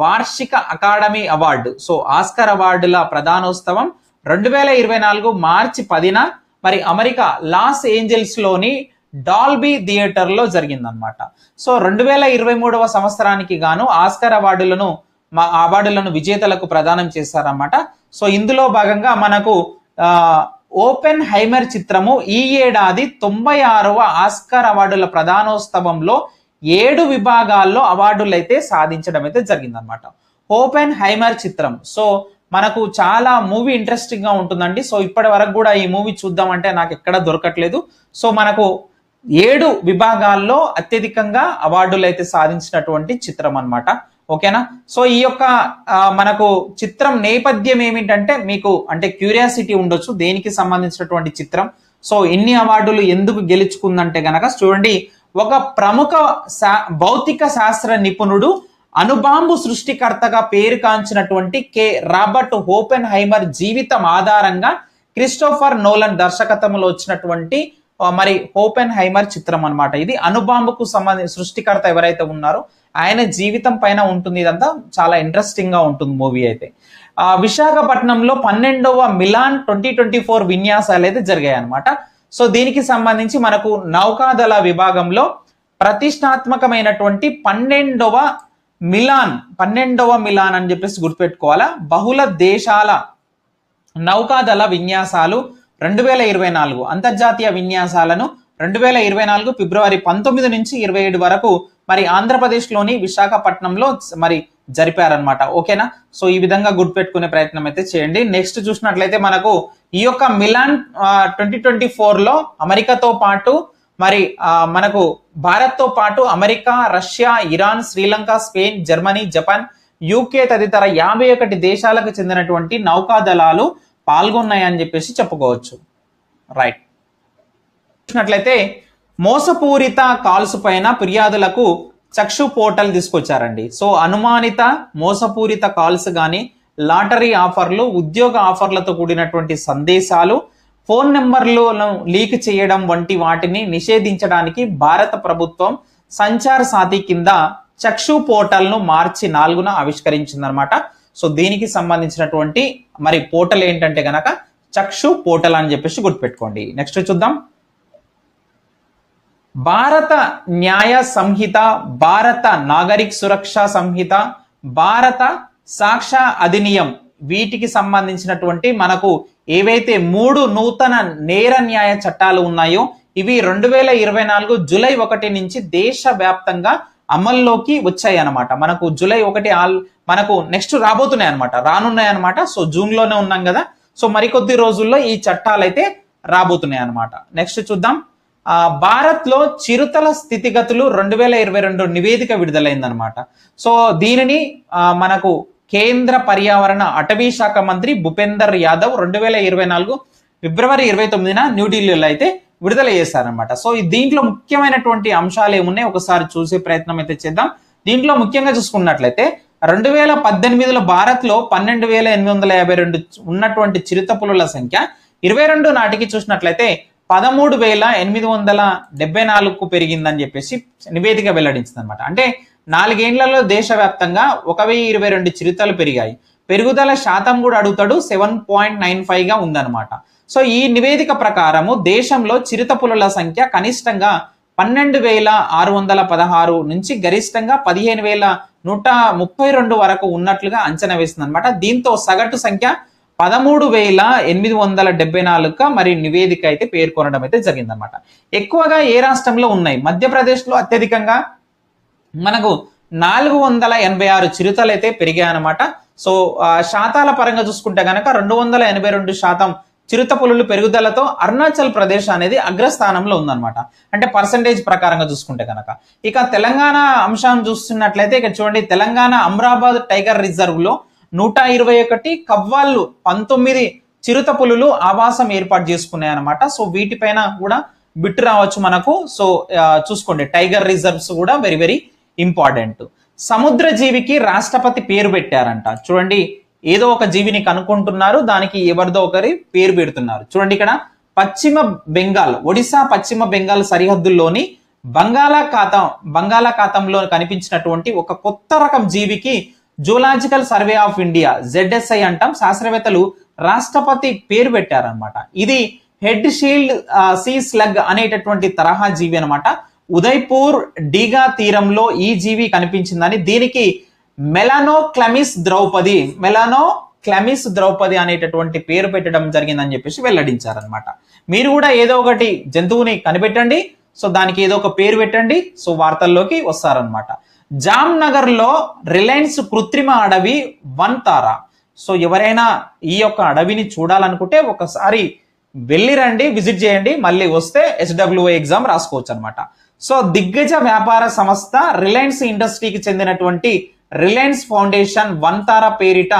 వార్షిక అకాడమీ అవార్డు, సో ఆస్కార్ అవార్డుల ప్రధానోత్సవం 2024 మార్చి 10న మరి అమెరికా లాస్ ఏంజల్స్ లోని డాల్బీ థియేటర్ లో జరిగిందనమాట. సో 2023వ సంవత్సరానికి గాను ఆస్కార్ అవార్డులను విజేతలకు ప్రదానం చేశారన్నమాట. సో ఇందులో భాగంగా మనకు ఓపెన్ హైమర్ చిత్రము ఈ ఏడాది 96వ ఆస్కార్ అవార్డుల ప్రధానోత్సవంలో 7 విభాగాల్లో అవార్డులు అయితే సాధించడం అయితే జరిగిందనమాట. ఓపెన్ హైమర్ చిత్రం, సో మనకు చాలా మూవీ ఇంట్రెస్టింగ్ గా ఉంటుందండి. సో ఇప్పటి వరకు కూడా ఈ మూవీ చూద్దామంటే నాకు ఎక్కడ దొరకట్లేదు. సో మనకు 7 విభాగాల్లో అత్యధికంగా అవార్డులు అయితే సాధించినటువంటి చిత్రం అన్నమాట. ఓకేనా. సో ఈ యొక్క మనకు చిత్రం నేపథ్యం ఏమిటంటే మీకు అంటే క్యూరియాసిటీ ఉండొచ్చు దేనికి సంబంధించినటువంటి చిత్రం, సో ఇన్ని అవార్డులు ఎందుకు గెలుచుకుందంటే గనక చూడండి, ఒక ప్రముఖ భౌతిక శాస్త్ర నిపుణుడు అణుబాంబు సృష్టికర్తగా పేరుకాంచినటువంటి రాబర్ట్ ఓపెన్ హైమర్ జీవితం ఆధారంగా క్రిస్టోఫర్ నోలన్ దర్శకత్వంలో వచ్చినటువంటి మరి ఓపెన్ హైమర్ చిత్రం అన్నమాట. ఇది అణుబాంబుకు సంబంధించి సృష్టికర్త ఎవరైతే ఉన్నారో ఆయన జీవితం పైన ఉంటుంది. ఇదంతా చాలా ఇంట్రెస్టింగ్ గా ఉంటుంది మూవీ అయితే. విశాఖపట్నంలో 12వ మిలాన్ 2024 విన్యాసాలు అయితే జరిగాయి అనమాట. సో దీనికి సంబంధించి మనకు నౌకాదళ విభాగంలో ప్రతిష్టాత్మకమైనటువంటి 12వ మిలాన్ అని చెప్పేసి గుర్తుపెట్టుకోవాలా. బహుళ దేశాల నౌకాదళ విన్యాసాలు 2024 అంతర్జాతీయ విన్యాసాలను 2024 ఫిబ్రవరి 19 నుంచి 27 వరకు మరి ఆంధ్రప్రదేశ్ లోని విశాఖపట్నంలో మరి జరిపారనమాట. ఓకేనా. సో ఈ విధంగా గుర్తుపెట్టుకునే ప్రయత్నం అయితే చేయండి. నెక్స్ట్ చూసినట్లయితే మనకు ఈ యొక్క మిలాన్ 2024లో అమెరికాతో పాటు మరి మనకు భారత్ తో పాటు America, Russia, Iran, Sri Lanka, Spain, Germany, Japan, UK తదితర 51 దేశాలకు చెందినటువంటి నౌకాదళాలు పాల్గొన్నాయని చెప్పేసి చెప్పుకోవచ్చు. రైట్. చూసినట్లయితే మోసపూరిత కాల్స్ పైన ఫిర్యాదులకు చక్షు పోర్టల్ తీసుకొచ్చారండి. సో అనుమానిత మోసపూరిత కాల్స్ గాని, లాటరీ ఆఫర్లు, ఉద్యోగ ఆఫర్లతో కూడినటువంటి సందేశాలు, ఫోన్ నెంబర్లను లీక్ చేయడం వంటి వాటిని నిషేధించడానికి భారత ప్రభుత్వం సంచార్ సాథీ కింద చక్షు పోర్టల్ ను మార్చి 4న ఆవిష్కరించిందనమాట. సో దీనికి సంబంధించినటువంటి మరి పోర్టల్ ఏంటంటే గనక చక్షు పోర్టల్ అని చెప్పేసి గుర్తుపెట్టుకోండి. నెక్స్ట్ చూద్దాం. భారత న్యాయ సంహిత, భారత నాగరిక సురక్ష సంహిత, భారత సాక్ష్య అధినియం వీటికి సంబంధించినటువంటి మనకు ఏవైతే 3 నూతన నేర న్యాయ చట్టాలు ఉన్నాయో ఇవి 2024 జూలై 1 నుంచి దేశవ్యాప్తంగా అమల్లోకి వచ్చాయి అన్నమాట. మనకు జూలై 1 మనకు నెక్స్ట్ రానున్నాయి అనమాట. సో జూన్ లోనే ఉన్నాం కదా. సో మరికొద్ది రోజుల్లో ఈ చట్టాలు అయితే రాబోతున్నాయి అనమాట. నెక్స్ట్ చూద్దాం. భారత్ లో చిరుతల స్థితిగతులు 2022 నివేదిక విడుదలైందనమాట. సో దీనిని మనకు కేంద్ర పర్యావరణ అటవీ శాఖ మంత్రి భూపేందర్ యాదవ్ 2024 ఫిబ్రవరి 29న న్యూఢిల్లీలో అయితే విడుదల చేశారనమాట. సో దీంట్లో ముఖ్యమైనటువంటి అంశాలు ఏమున్నాయి ఒకసారి చూసే ప్రయత్నం అయితే చేద్దాం. దీంట్లో ముఖ్యంగా చూసుకున్నట్లయితే 2018లో భారత్ లో 12,852 ఉన్నటువంటి చిరుత పులుల సంఖ్య 22 నాటికి చూసినట్లయితే 13,874కు పెరిగిందని చెప్పేసి నివేదిక వెల్లడించింది అనమాట. అంటే 4 ఏళ్లలో దేశవ్యాప్తంగా 1,022 చిరుతలు పెరిగాయి. పెరుగుదల శాతం కూడా అడుగుతాడు 7.95 గా ఉందన్నమాట. సో ఈ నివేదిక ప్రకారము దేశంలో చిరుత పులుల సంఖ్య కనిష్టంగా 12,616 నుంచి గరిష్టంగా 15,132 వరకు ఉన్నట్లుగా అంచనా వేస్తుంది అనమాట. దీంతో సగటు సంఖ్య 13,874గా మరి నివేదిక అయితే పేర్కొనడం అయితే జరిగిందనమాట. ఎక్కువగా ఏ రాష్ట్రంలో ఉన్నాయి? మధ్యప్రదేశ్ లో అత్యధికంగా మనకు 486 చిరుతలు అయితే పెరిగాయన్నమాట. సో శాతాల పరంగా చూసుకుంటే కనుక 282% చిరుత పులులు పెరుగుదలతో అరుణాచల్ ప్రదేశ్ అనేది అగ్రస్థానంలో ఉందన్నమాట. అంటే పర్సంటేజ్ ప్రకారంగా చూసుకుంటే కనుక. ఇక తెలంగాణ అంశం చూస్తున్నట్లయితే ఇక్కడ చూడండి, తెలంగాణ అమ్రాబాద్ టైగర్ రిజర్వ్ లో 121 కవ్వాళ్ళు 19 చిరుత పులులు ఆవాసం ఏర్పాటు చేసుకున్నాయి అనమాట. సో వీటిపైన కూడా బిట్ రావచ్చు మనకు. సో చూసుకోండి, టైగర్ రిజర్వ్స్ కూడా వెరీ వెరీ ఇంపార్టెంట్. సముద్ర జీవికి రాష్ట్రపతి పేరు పెట్టారంట. చూడండి, ఏదో ఒక జీవిని కనుక్కుంటున్నారు, దానికి ఎవరిదో ఒకరి పేరు పెడుతున్నారు. చూడండి ఇక్కడ పశ్చిమ బెంగాల్, ఒడిశా పశ్చిమ బెంగాల్ సరిహద్దుల్లోని బంగాళాఖాతంలో కనిపించినటువంటి ఒక కొత్త రకం జీవికి zoological survey of India ZSI అంటాం, శాస్త్రవేత్తలు రాష్ట్రపతి పేరు పెట్టారనమాట. ఇది హెడ్ షీల్డ్ సీ స్లగ్ అనేటటువంటి తరహా జీవి అనమాట. ఉదయ్పూర్ డీగా తీరంలో ఈ జీవి కనిపించిందని, దీనికి మెలానోక్లమిస్ ద్రౌపది అనేటటువంటి పేరు పెట్టడం జరిగిందని చెప్పేసి వెల్లడించారనమాట. మీరు కూడా ఏదో ఒకటి జంతువుని కనిపెట్టండి, సో దానికి ఏదో ఒక పేరు పెట్టండి, సో వార్తల్లోకి వస్తారనమాట. జామ్నగర్ లో రిలయన్స్ కృత్రిమ అడవి వంతారా. సో ఎవరైనా ఈ యొక్క అడవిని చూడాలనుకుంటే ఒకసారి వెళ్ళి రండి, విజిట్ చేయండి, మళ్ళీ వస్తే SWI ఎగ్జామ్ రాసుకోవచ్చు అనమాట. సో దిగ్గజ వ్యాపార సంస్థ రిలయన్స్ ఇండస్ట్రీకి చెందినటువంటి రిలయన్స్ ఫౌండేషన్ వంతారా పేరిట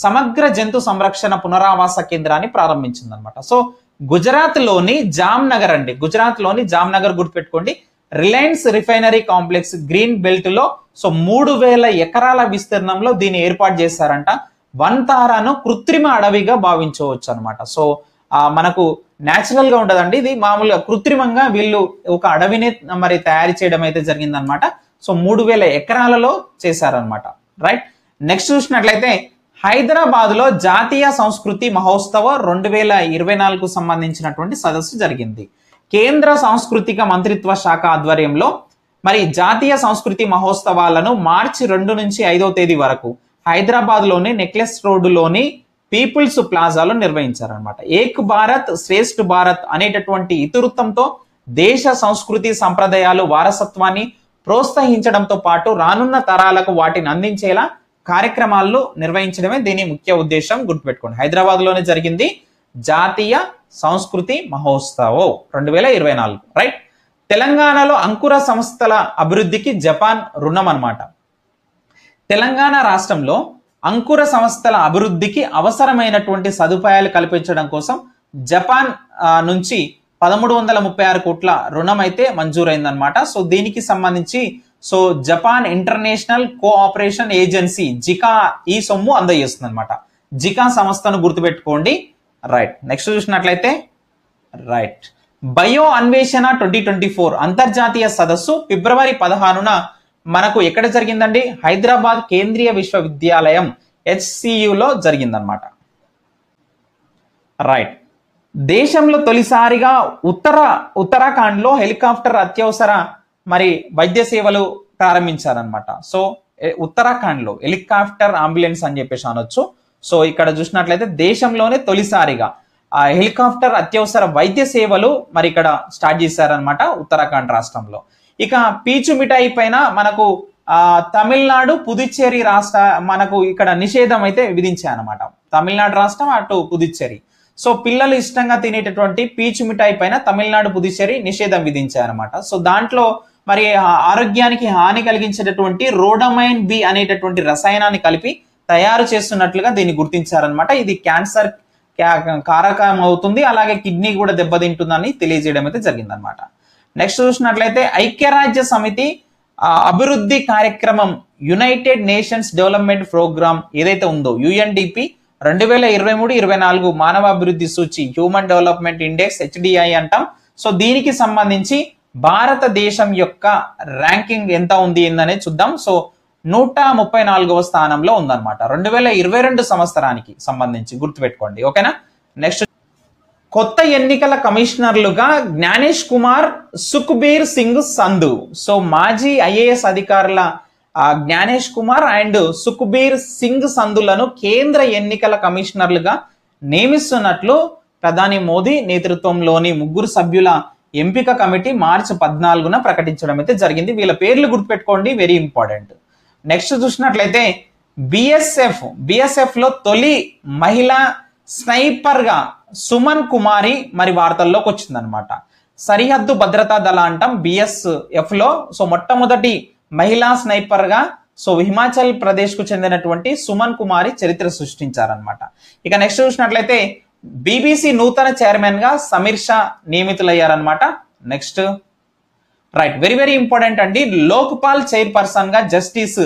సమగ్ర జంతు సంరక్షణ పునరావాస కేంద్రాన్ని ప్రారంభించింది అనమాట. సో గుజరాత్ లోని జామ్నగర్ గుర్తుపెట్టుకోండి. Reliance refinery complex green belt లో సో 3000 ఎకరాల విస్తీర్ణంలో దీన్ని ఏర్పాటు చేశారంట. వంతారాను కృత్రిమ అడవిగా భావించవచ్చు అనమాట. సో మనకు న్యాచురల్ గా ఉండదండి, ఇది మామూలుగా కృత్రిమంగా వీళ్ళు ఒక అడవిని మరి తయారు చేయడం అయితే జరిగిందనమాట. సో 3000 ఎకరాలలో చేశారనమాట. రైట్, నెక్స్ట్ చూసినట్లయితే హైదరాబాద్ లో జాతీయ సంస్కృతి మహోత్సవ 2024కు సంబంధించినటువంటి సదస్సు జరిగింది. కేంద్ర సాంస్కృతిక మంత్రిత్వ శాఖ ఆధ్వర్యంలో మరి జాతీయ సంస్కృతి మహోత్సవాలను మార్చి 2 నుంచి 5వ తేదీ వరకు హైదరాబాద్ లోని నెక్లెస్ రోడ్డులోని పీపుల్స్ ప్లాజాలో నిర్వహించారనమాట. ఏక్ భారత్ శ్రేష్ఠ భారత్ అనేటటువంటి ఇతివృత్తంతో దేశ సంస్కృతి సంప్రదాయాలు వారసత్వాన్ని ప్రోత్సహించడంతో పాటు రానున్న తరాలకు వాటిని అందించేలా కార్యక్రమాలు నిర్వహించడమే దీని ముఖ్య ఉద్దేశం. గుర్తుపెట్టుకోండి, హైదరాబాద్ లోనే జరిగింది జాతీయ సంస్కృతి మహోత్సవం 2024. రైట్, తెలంగాణలో అంకుర సంస్థల అభివృద్ధికి జపాన్ రుణం అన్నమాట. తెలంగాణ రాష్ట్రంలో అంకుర సంస్థల అభివృద్ధికి అవసరమైనటువంటి సదుపాయాలు కల్పించడం కోసం జపాన్ నుంచి 1336 కోట్ల రుణం అయితే మంజూరైందనమాట. సో దీనికి సంబంధించి so Japan international cooperation agency Zika ఈ సొమ్ము అందజేస్తుంది అనమాట. జికా సంస్థను గుర్తుపెట్టుకోండి. రైట్, నెక్స్ట్ చూసినట్లయితే రైట్ బయో అన్వేషణ 2024 అంతర్జాతీయ సదస్సు ఫిబ్రవరి 16న మనకు ఎక్కడ జరిగిందండి? హైదరాబాద్ కేంద్రీయ విశ్వవిద్యాలయం HCUలో జరిగిందనమాట. రైట్, దేశంలో తొలిసారిగా ఉత్తరాఖండ్ లో హెలికాప్టర్ అత్యవసర మరి వైద్య సేవలు ప్రారంభించారనమాట. సో ఉత్తరాఖండ్ లో హెలికాప్టర్ అంబులెన్స్ అని చెప్పేసి అనొచ్చు. సో ఇక్కడ చూసినట్లయితే దేశంలోనే తొలిసారిగా హెలికాప్టర్ అత్యవసర వైద్య సేవలు మరి ఇక్కడ స్టార్ట్ చేశారనమాట ఉత్తరాఖండ్ రాష్ట్రంలో. ఇక పీచు మిఠాయి పైన మనకు తమిళనాడు పుదుచ్చేరి రాష్ట్ర మనకు ఇక్కడ నిషేధం అయితే విధించాయన్నమాట. తమిళనాడు రాష్ట్రం అటు పుదుచ్చేరి. సో పిల్లలు ఇష్టంగా తినేటటువంటి పీచు మిఠాయి పైన తమిళనాడు పుదుచ్చేరి నిషేధం విధించాయన్నమాట. సో దాంట్లో మరి ఆరోగ్యానికి హాని కలిగించేటటువంటి రోడమైన్ బి అనేటటువంటి రసాయనాన్ని కలిపి తయారు చేస్తున్నట్లుగా దీన్ని గుర్తించారనమాట. ఇది క్యాన్సర్ కారకం అవుతుంది, అలాగే కిడ్నీ కూడా దెబ్బతింటుందని తెలియజేయడం అయితే జరిగిందనమాట. నెక్స్ట్ చూసినట్లయితే ఐక్యరాజ్య సమితి అభివృద్ధి కార్యక్రమం యునైటెడ్ నేషన్స్ డెవలప్మెంట్ ప్రోగ్రామ్ ఏదైతే ఉందో UNDP 2023-24 మానవ అభివృద్ధి సూచి హ్యూమన్ డెవలప్మెంట్ ఇండెక్స్ HDI అంటాం. సో దీనికి సంబంధించి భారతదేశం యొక్క ర్యాంకింగ్ ఎంత ఉంది ఏందనేది చూద్దాం. సో 134వ స్థానంలో ఉందన్నమాట 2022 సంవత్సరానికి సంబంధించి, గుర్తుపెట్టుకోండి. ఓకేనా. నెక్స్ట్ కొత్త ఎన్నికల కమిషనర్లుగా జ్ఞానేష్ కుమార్, సుఖ్బీర్ సింగ్ సంధు. సో మాజీ IAS అధికారుల జ్ఞానేష్ కుమార్ అండ్ సుఖ్బీర్ సింగ్ సంధులను కేంద్ర ఎన్నికల కమిషనర్లుగా నియమిస్తున్నట్లు ప్రధాని మోదీ నేతృత్వంలోని 3 సభ్యుల ఎంపిక కమిటీ మార్చి 14న ప్రకటించడం అయితే జరిగింది. వీళ్ళ పేర్లు గుర్తుపెట్టుకోండి, వెరీ ఇంపార్టెంట్. నెక్స్ట్ చూసినట్లయితే బిఎస్ఎఫ్ లో తొలి మహిళా స్నైపర్ గా సుమన్ కుమారి మరి వార్తల్లోకి వచ్చిందనమాట. సరిహద్దు భద్రతా దళ అంటాం BSF లో. సో మొట్టమొదటి మహిళా స్నైపర్ గా సో హిమాచల్ ప్రదేశ్ కు చెందినటువంటి సుమన్ కుమారి చరిత్ర సృష్టించారనమాట. ఇక నెక్స్ట్ చూసినట్లయితే BBC నూతన చైర్మన్ గా సమీర్ షా నియమితులయ్యారనమాట. Next right, very very important అండి. లోక్పాల్ చైర్పర్సన్ గా జస్టిస్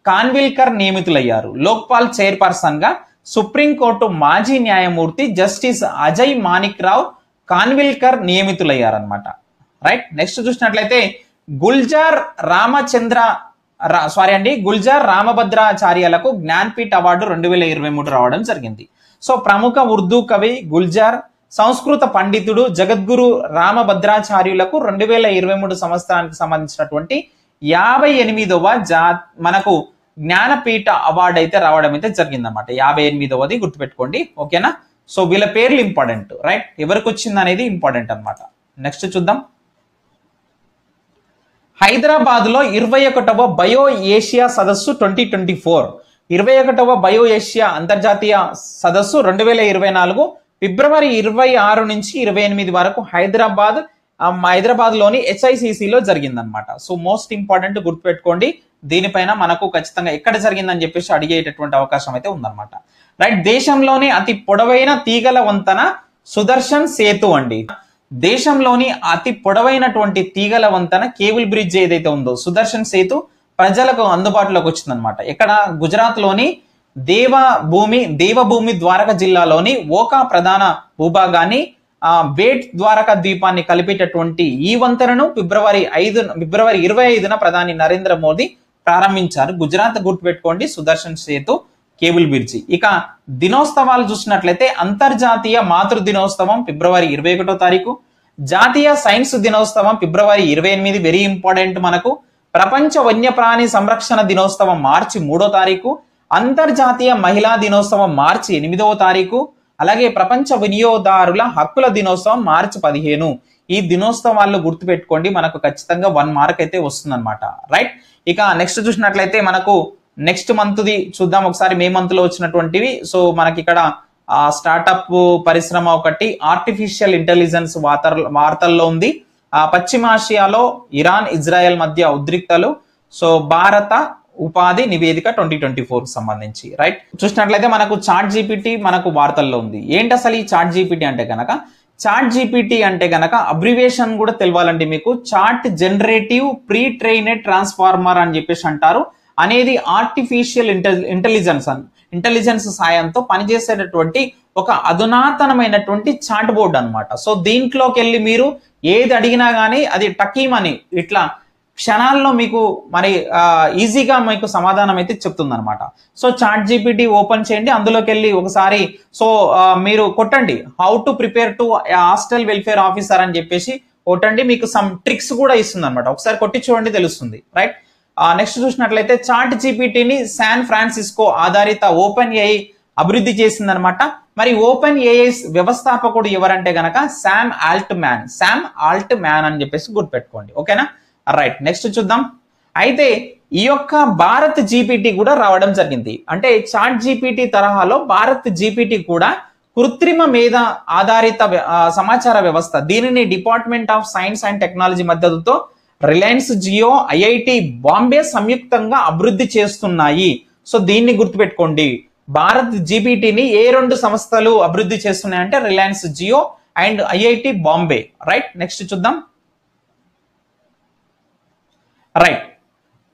కాన్విల్కర్ నియమితులయ్యారు. లోక్పాల్ చైర్పర్సన్ గా సుప్రీంకోర్టు మాజీ న్యాయమూర్తి జస్టిస్ అజయ్ మాణిక్ రావు కాన్విల్కర్ నియమితులయ్యారనమాట. రైట్. నెక్స్ట్ చూసినట్లయితే గుల్జార్ రామభద్రాచార్యులకు జ్ఞాన్పీఠ్ అవార్డు 2023 రావడం జరిగింది. సో ప్రముఖ ఉర్దూ కవి గుల్జార్, సంస్కృత పండితుడు జగద్గురు రామభద్రాచార్యులకు 2023 సంవత్సరానికి సంబంధించినటువంటి 58వ మనకు జ్ఞానపీఠ అవార్డు అయితే రావడం అయితే జరిగిందన్నమాట. 58వది గుర్తుపెట్టుకోండి. ఓకేనా. సో వీళ్ళ పేర్లు ఇంపార్టెంట్. రైట్. ఎవరికి వచ్చింది అనేది ఇంపార్టెంట్ అనమాట. నెక్స్ట్ చూద్దాం. హైదరాబాద్ లో 21వ బయో ఏషియా సదస్సు 2024, 21వ బయో ఏషియా అంతర్జాతీయ సదస్సు 2024 ఫిబ్రవరి 26 నుంచి 28 వరకు హైదరాబాద్ లోని HICC లో జరిగిందనమాట. సో మోస్ట్ ఇంపార్టెంట్ గుర్తుపెట్టుకోండి. దీనిపైన మనకు ఖచ్చితంగా ఎక్కడ జరిగిందని చెప్పేసి అడిగేటటువంటి అవకాశం అయితే ఉందన్నమాట. రైట్. దేశంలోని అతి పొడవైన తీగల వంతెన సుదర్శన్ సేతు అండి. దేశంలోని అతి పొడవైనటువంటి తీగల వంతెన కేబుల్ బ్రిడ్జ్ ఏదైతే ఉందో సుదర్శన్ సేతు ప్రజలకు అందుబాటులోకి వచ్చిందనమాట. ఇక్కడ గుజరాత్ లోని దేవభూమి ద్వారక జిల్లాలోని ఓకా ప్రధాన భూభాగాన్ని బేట్ ద్వారకా ద్వీపాన్ని కలిపేటటువంటి ఈ వంతెనను ఫిబ్రవరి 25న ప్రధాని నరేంద్ర మోదీ ప్రారంభించారు. గుజరాత్ గుర్తుపెట్టుకోండి. Sudarshan Setu, cable bridge. ఇక దినోత్సవాలు చూసినట్లయితే అంతర్జాతీయ మాతృ దినోత్సవం ఫిబ్రవరి 21వ తారీఖు, జాతీయ సైన్స్ దినోత్సవం ఫిబ్రవరి 28, వెరీ ఇంపార్టెంట్ మనకు. ప్రపంచ వన్యప్రాణి సంరక్షణ దినోత్సవం మార్చి 3వ తారీఖు, అంతర్జాతీయ మహిళా దినోత్సవం మార్చి 8వ తారీఖు, అలాగే ప్రపంచ వినియోగదారుల హక్కుల దినోత్సవం మార్చి 15. ఈ దినోత్సవాల్లో గుర్తుపెట్టుకోండి. మనకు ఖచ్చితంగా 1 మార్క్ అయితే వస్తుందన్నమాట. రైట్. ఇక నెక్స్ట్ చూసినట్లయితే మనకు నెక్స్ట్ మంత్ ది చూద్దాం ఒకసారి. మే మంత్ లో వచ్చినటువంటివి. సో మనకి ఇక్కడ స్టార్టప్ పరిశ్రమ ఒకటి, ఆర్టిఫిషియల్ ఇంటెలిజెన్స్ వార్తల్లో ఉంది. పశ్చిమాసియాలో ఇరాన్ ఇజ్రాయెల్ మధ్య ఉద్రిక్తలు. సో భారత ఉపాధి నివేదిక 2024 సంబంధించి. రైట్. చూసినట్లయితే మనకు చాట్ జీపీటీ మనకు వార్తల్లో ఉంది. ఏంటి అసలు ఈ చాట్ జీపీటీ అంటే గనక, చాట్ జీపీటీ అంటే గనక అబ్రివేషన్ కూడా తెలియాలండి మీకు. Chat generative pre trained transformer అని చెప్పేసి అంటారు. అనేది ఆర్టిఫిషియల్ ఇంటెలిజెన్స్ సాయంతో పనిచేసేటటువంటి ఒక అధునాతనమైనటువంటి చాట్ బోర్డ్ అనమాట. సో దీంట్లోకి వెళ్ళి మీరు ఏది అడిగినా గానీ అది టకీమని ఇట్లా క్షణాల్లో మీకు మరి ఈజీగా మీకు సమాధానం అయితే చెప్తుంది అనమాట. సో చాట్ జీపీటీ ఓపెన్ చేయండి. అందులోకి వెళ్ళి ఒకసారి సో మీరు కొట్టండి how to prepare to hostel welfare officer అని చెప్పేసి కొట్టండి. మీకు సమ్ ట్రిక్స్ కూడా ఇస్తుంది అనమాట. ఒకసారి కొట్టి చూడండి, తెలుస్తుంది. రైట్. నెక్స్ట్ చూసినట్లయితే చాట్ జీపీటీని శాన్ ఫ్రాన్సిస్కో ఆధారిత ఓపెన్ ఏఐ అభివృద్ధి చేసిందనమాట. మరి ఓపెన్ ఏఐ వ్యవస్థాపకుడు ఎవరంటే గనక శామ్ ఆల్ట్ మ్యాన్ అని చెప్పేసి గుర్తుపెట్టుకోండి. ఓకేనా. రైట్. నెక్స్ట్ చూద్దాం. అయితే ఈ యొక్క భారత్ జీపీటీ కూడా రావడం జరిగింది. అంటే చాట్ జీపీటీ తరహాలో భారత్ జీపీటీ కూడా కృత్రిమ మేధ ఆధారిత సమాచార వ్యవస్థ. దీనిని department of science and technology మద్దతుతో రిలయన్స్ జియో, ఐఐటి బాంబే సంయుక్తంగా అభివృద్ధి చేస్తున్నాయి. సో దీన్ని గుర్తుపెట్టుకోండి. భారత్ జీపీటీని ఏ 2 సంస్థలు అభివృద్ధి చేస్తున్నాయంటే Reliance Jio and IIT Bombay. Right. Next చూద్దాం. రైట్.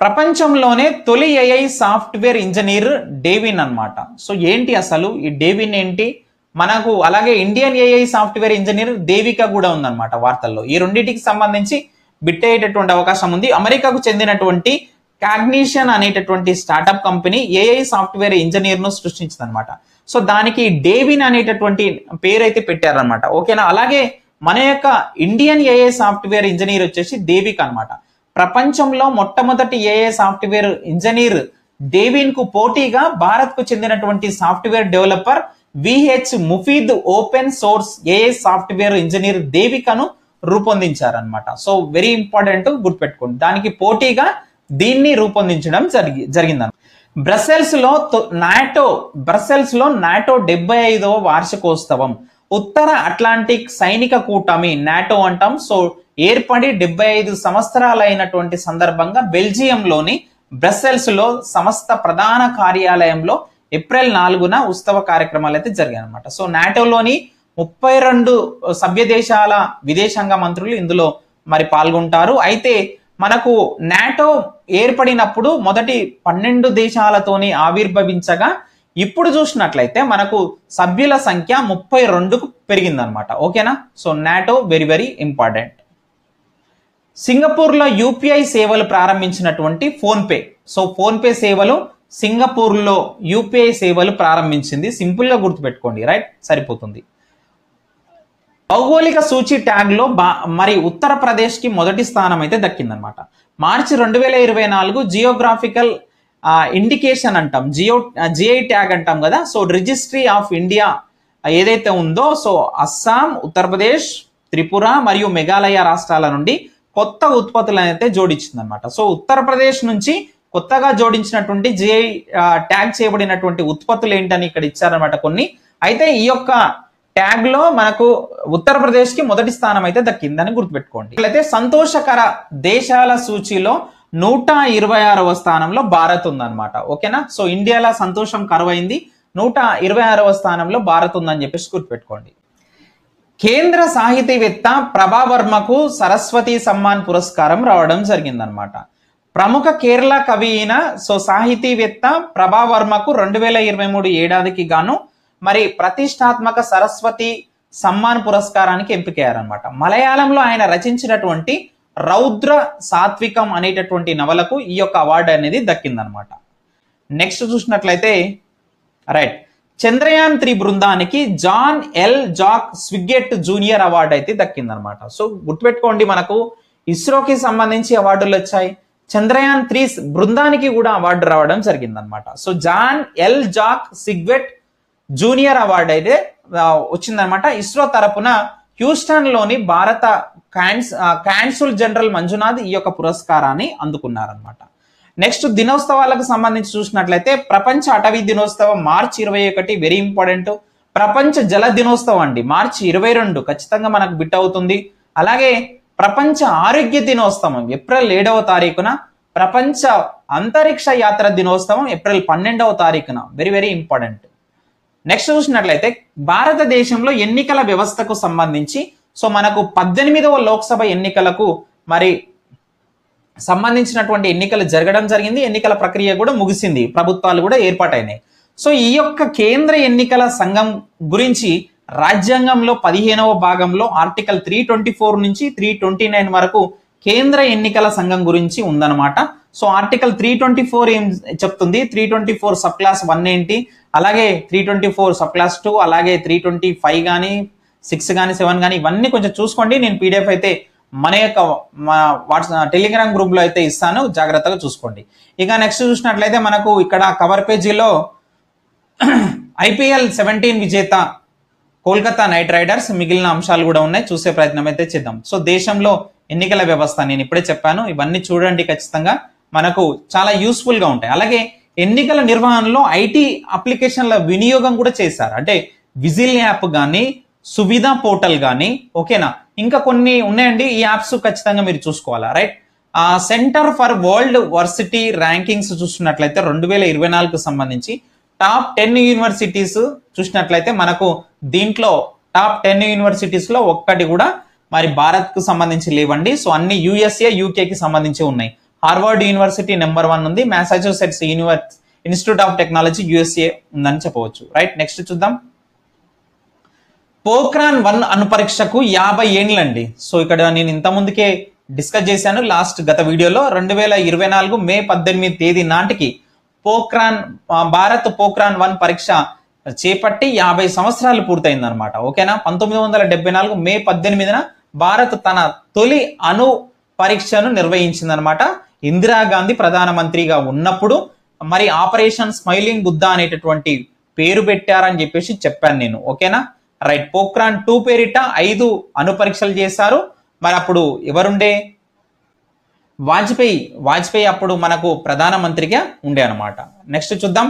ప్రపంచంలోనే తొలి ఏఐ సాఫ్ట్వేర్ ఇంజనీర్ డేవిన్ అన్నమాట. సో ఏంటి అసలు ఈ డేవిన్ ఏంటి మనకు? అలాగే Indian AI software engineer Devika కూడా ఉందన్నమాట వార్తల్లో. ఈ రెండింటికి సంబంధించి బిట్ అయ్యేటటువంటి అవకాశం ఉంది. అమెరికాకు చెందినటువంటి కాగ్నిషన్ అనేటటువంటి startup company AI software engineer ను సృష్టించింది అనమాట. సో దానికి డేవిన్ అనేటటువంటి పేరు అయితే పెట్టారనమాట. ఓకేనా. అలాగే మన యొక్క ఇండియన్ ఏఐ సాఫ్ట్వేర్ ఇంజనీర్ వచ్చేసి దేవిక అనమాట. ప్రపంచంలో మొట్టమొదటి ఏఐ సాఫ్ట్వేర్ ఇంజనీర్ డేవిన్ కు పోటీగా భారత్ కు చెందినటువంటి software developer VH Mufeed open source AI software engineer దేవికను రూపొందించారనమాట. సో వెరీ ఇంపార్టెంట్ గుర్తుపెట్టుకోండి. దానికి పోటీగా దీన్ని రూపొందించడం జరిగిందన్నమాట. బ్రసెల్స్ లో నాటో 75వ వార్షికోత్సవం. ఉత్తర అట్లాంటిక్ సైనిక కూటమి నాటో అంటాం. సో ఏర్పడి 75 సంవత్సరాలైనటువంటి సందర్భంగా బెల్జియంలోని బ్రసెల్స్ లో సంస్థ ప్రధాన కార్యాలయంలో ఏప్రిల్ 4న ఉత్సవ కార్యక్రమాలు అయితే జరిగాయి అనమాట. సో నాటోలోని 32 సభ్య దేశాల విదేశాంగ మంత్రులు ఇందులో మరి పాల్గొంటారు. అయితే మనకు నాటో ఏర్పడినప్పుడు మొదటి 12 దేశాలతోని ఆవిర్భవించగా ఇప్పుడు చూసినట్లయితే మనకు సభ్యుల సంఖ్య 32కు పెరిగిందనమాట. ఓకేనా. So NATO very very important. సింగపూర్లో యూపీఐ సేవలు ప్రారంభించినటువంటి ఫోన్పే. సో ఫోన్పే సేవలు సింగపూర్లో యూపీఐ సేవలు ప్రారంభించింది. సింపుల్గా గుర్తుపెట్టుకోండి, రైట్, సరిపోతుంది. భౌగోళిక సూచి ట్యాగ్ లో మరి ఉత్తరప్రదేశ్ కి మొదటి స్థానం అయితే దక్కిందనమాట. మార్చి 2024 జియోగ్రాఫికల్ ఇండికేషన్ అంటాం, జిఐ ట్యాగ్ అంటాం కదా. సో రిజిస్ట్రీ ఆఫ్ ఇండియా ఏదైతే ఉందో, సో అస్సాం, ఉత్తరప్రదేశ్, త్రిపుర మరియు మేఘాలయ రాష్ట్రాల నుండి కొత్త ఉత్పత్తులను అయితే జోడించిందనమాట. సో ఉత్తరప్రదేశ్ నుంచి కొత్తగా జోడించినటువంటి జిఐ ట్యాగ్ చేయబడినటువంటి ఉత్పత్తులు ఏంటని ఇక్కడ ఇచ్చారనమాట కొన్ని. అయితే ఈ యొక్క ట్యాగ్ లో మనకు ఉత్తరప్రదేశ్ కి మొదటి స్థానం అయితే దక్కిందని గుర్తుపెట్టుకోండి. అయితే సంతోషకర దేశాల సూచీలో 126వ స్థానంలో భారత్ ఉందన్నమాట. ఓకేనా. సో ఇండియాలో సంతోషం కరువైంది, 126వ స్థానంలో భారత్ ఉందని చెప్పేసి గుర్తుపెట్టుకోండి. కేంద్ర సాహితీవేత్త ప్రభావర్మకు సరస్వతి సమ్మాన్ పురస్కారం రావడం జరిగిందనమాట. ప్రముఖ కేరళ కవి అయిన సో సాహితీవేత్త ప్రభావర్మకు 2023 ఏడాదికి గాను మరి ప్రతిష్టాత్మక సరస్వతి సమ్మాన్ పురస్కారానికి ఎంపికయ్యారనమాట. మలయాళంలో ఆయన రచించినటువంటి రౌద్ర సాత్వికం అనేటటువంటి నవలకు ఈ యొక్క అవార్డు అనేది దక్కిందనమాట. నెక్స్ట్ చూసినట్లయితే రైట్, చంద్రయాన్ 3 బృందానికి John L Jack Swigert junior award అయితే దక్కిందనమాట. సో గుర్తుపెట్టుకోండి, మనకు ఇస్రోకి సంబంధించి అవార్డులు వచ్చాయి, చంద్రయాన్ 3 బృందానికి కూడా అవార్డు రావడం జరిగిందనమాట. So John L Jack Swigert junior award అయితే వచ్చిందనమాట. ఇస్రో తరపున హ్యూస్టన్ లోని భారత కాన్సుల్ జనరల్ మంజునాథ్ ఈ యొక్క పురస్కారాన్ని అందుకున్నారనమాట. నెక్స్ట్ దినోత్సవాలకు సంబంధించి చూసినట్లయితే ప్రపంచ అటవీ దినోత్సవం మార్చి 21 వెరీ ఇంపార్టెంట్. ప్రపంచ జల దినోత్సవం అండి మార్చి 22 ఖచ్చితంగా మనకు బిట్ అవుతుంది. అలాగే ప్రపంచ ఆరోగ్య దినోత్సవం ఏప్రిల్ 7వ తారీఖున, ప్రపంచ అంతరిక్ష యాత్ర దినోత్సవం ఏప్రిల్ 12వ తారీఖున వెరీ వెరీ ఇంపార్టెంట్. నెక్స్ట్ చూసినట్లయితే భారతదేశంలో ఎన్నికల వ్యవస్థకు సంబంధించి సో మనకు 18వ లోక్సభ ఎన్నికలకు మరి సంబంధించినటువంటి ఎన్నికలు జరగడం జరిగింది. ఎన్నికల ప్రక్రియ కూడా ముగిసింది, ప్రభుత్వాలు కూడా ఏర్పాటైనాయి. సో ఈ యొక్క కేంద్ర ఎన్నికల సంఘం గురించి రాజ్యాంగంలో 15వ భాగంలో ఆర్టికల్ 324 నుంచి 329 వరకు కేంద్ర ఎన్నికల సంఘం గురించి ఉందన్నమాట. సో ఆర్టికల్ 324 ఏం చెప్తుంది, 324 సబ్ క్లాస్ 1 ఏంటి, అలాగే 324 సబ్ క్లాస్ 2, అలాగే 325 కానీ 6 కానీ 7 కానీ ఇవన్నీ కొంచెం చూసుకోండి. నేను PDF అయితే మన యొక్క టెలిగ్రామ్ గ్రూప్ లో అయితే ఇస్తాను, జాగ్రత్తగా చూసుకోండి. ఇక నెక్స్ట్ చూసినట్లయితే మనకు ఇక్కడ కవర్ పేజీలో IPL 17 విజేత కోల్కతా నైట్ రైడర్స్ మిగిలిన అంశాలు కూడా ఉన్నాయి, చూసే ప్రయత్నం అయితే చేద్దాం. సో దేశంలో ఎన్నికల వ్యవస్థ నేను ఇప్పుడే చెప్పాను, ఇవన్నీ చూడండి, ఖచ్చితంగా మనకు చాలా యూస్ఫుల్ గా ఉంటాయి. అలాగే ఎన్నికల నిర్వహణలో IT అప్లికేషన్ల వినియోగం కూడా చేశారు, అంటే విజిల్ యాప్ కానీ సువిధ పోర్టల్ కానీ. ఓకేనా, ఇంకా కొన్ని ఉన్నాయండి, ఈ యాప్స్ ఖచ్చితంగా మీరు చూసుకోవాలా, right. Centre for world varsity rankings చూసినట్లయితే 2024కు సంబంధించి టాప్ 10 యూనివర్సిటీస్ చూసినట్లయితే మనకు దీంట్లో టాప్ 10 యూనివర్సిటీస్ లో ఒక్కటి కూడా మరి భారత్ కు సంబంధించి లేవండి. సో అన్ని USA UK కి సంబంధించి ఉన్నాయి. హార్వర్డ్ యూనివర్సిటీ నెంబర్ 1 ఉంది, Massachusetts institute of technology USA ఉందని చెప్పవచ్చు, రైట్. నెక్స్ట్ చూద్దాం. పోఖ్రాన్ 1 అణుపరీక్షకు 50 ఏండ్లండి. సో ఇక్కడ నేను ఇంత ముందుకే డిస్కస్ చేశాను గత వీడియోలో. 2024 మే 18 తేదీ నాటికి భారత్ పోఖ్రాన్ 1 పరీక్ష చేపట్టి 50 సంవత్సరాలు పూర్తయింది అనమాట. ఓకేనా. 1974 మే 18న భారత్ తన తొలి అణు పరీక్షను నిర్వహించిందనమాట. ఇందిరాగాంధీ ప్రధానమంత్రిగా ఉన్నప్పుడు మరి ఆపరేషన్ స్మైలింగ్ బుద్ధ అనేటటువంటి పేరు పెట్టారని చెప్పేసి చెప్పాను నేను. ఓకేనా, రైట్. పోఖ్రాన్ 2 పేరిట 5 అణు పరీక్షలు చేశారు. మరి అప్పుడు ఎవరుండే, వాజ్పేయి అప్పుడు మనకు ప్రధానమంత్రిగా ఉండే అనమాట. నెక్స్ట్ చూద్దాం.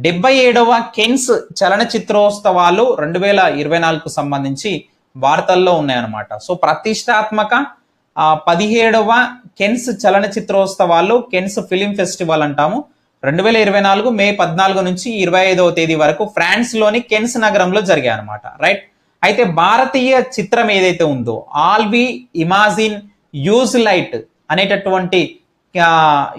77వ కెన్స్ చలనచిత్రోత్సవాలు 2024కు సంబంధించి వార్తల్లో ఉన్నాయన్నమాట. సో ప్రతిష్టాత్మక 17వ కెన్స్ చలనచిత్రోత్సవాలు, కెన్స్ ఫిలిం ఫెస్టివల్ అంటాము, 2024 మే 14 నుంచి 25వ తేదీ వరకు ఫ్రాన్స్ లోని కెన్స్ నగరంలో జరిగాయి అనమాట, రైట్. అయితే భారతీయ చిత్రం ఏదైతే ఉందో all we imagine as light అనేటటువంటి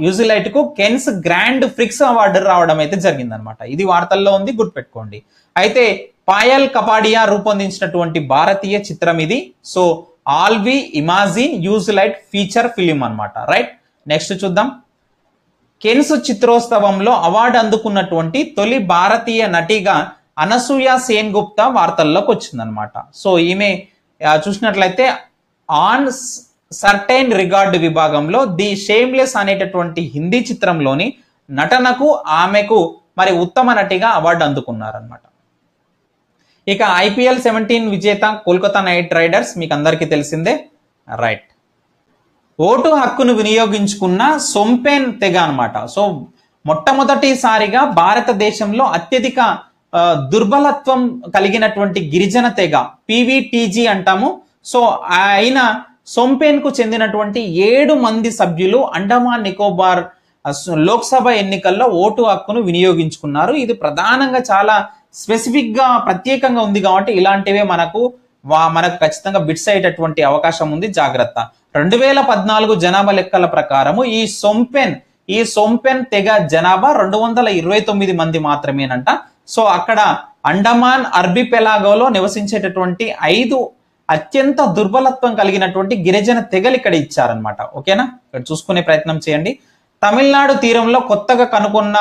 యూజిలైట్ కు కెన్స్ గ్రాండ్ ఫ్రిక్స్ అవార్డు రావడం అయితే జరిగిందనమాట. ఇది వార్తల్లో ఉంది, గుర్తుపెట్టుకోండి. అయితే పాయల్ కపాడియా రూపొందించినటువంటి భారతీయ చిత్రం ఇది. సో ఆల్వి ఇమాజిన్ యూజిలైట్ ఫీచర్ ఫిలిం అన్నమాట. రైట్, నెక్స్ట్ చూద్దాం. కెన్స్ చిత్రోత్సవంలో అవార్డు అందుకున్నటువంటి తొలి భారతీయ నటిగా అనసూయ సేన్ గుప్తా వార్తల్లోకి వచ్చిందనమాట. సో ఈమె చూసినట్లయితే ఆన్ సర్టైన్ రిగార్డ్ విభాగంలో ది షేమ్లెస్ అనేటటువంటి హిందీ చిత్రంలోని నటనకు ఆమెకు మరి ఉత్తమ నటిగా అవార్డు అందుకున్నారనమాట. ఇక IPL 17 విజేత కోల్కతా నైట్ రైడర్స్ మీకు అందరికీ తెలిసిందే. రైట్, ఓటు హక్కును వినియోగించుకున్న సొంపెన్ తెగ అనమాట. సో మొట్టమొదటిసారిగా భారతదేశంలో అత్యధిక దుర్బలత్వం కలిగినటువంటి గిరిజన తెగ PVTG అంటాము. సో ఆయన సొంపెన్ కు చెందినటువంటి 7 మంది సభ్యులు అండమాన్ నికోబార్ లోక్సభ ఎన్నికల్లో ఓటు హక్కును వినియోగించుకున్నారు. ఇది ప్రధానంగా చాలా స్పెసిఫిక్ గా ప్రత్యేకంగా ఉంది కాబట్టి ఇలాంటివే మనకు ఖచ్చితంగా బిట్స్ అయ్యేటటువంటి అవకాశం ఉంది, జాగ్రత్త. 2014 జనాభా లెక్కల ప్రకారము ఈ సొంపెన్ తెగ జనాభా 229 మంది మాత్రమేనంట. సో అక్కడ అండమాన్ అర్బిపెలాగోలో నివసించేటటువంటి 5 అత్యంత దుర్బలత్వం కలిగినటువంటి గిరిజన తెగలు ఇక్కడ ఇచ్చారనమాట. ఓకేనా, ఇక్కడ చూసుకునే ప్రయత్నం చేయండి. తమిళనాడు తీరంలో కొత్తగా కనుగొన్న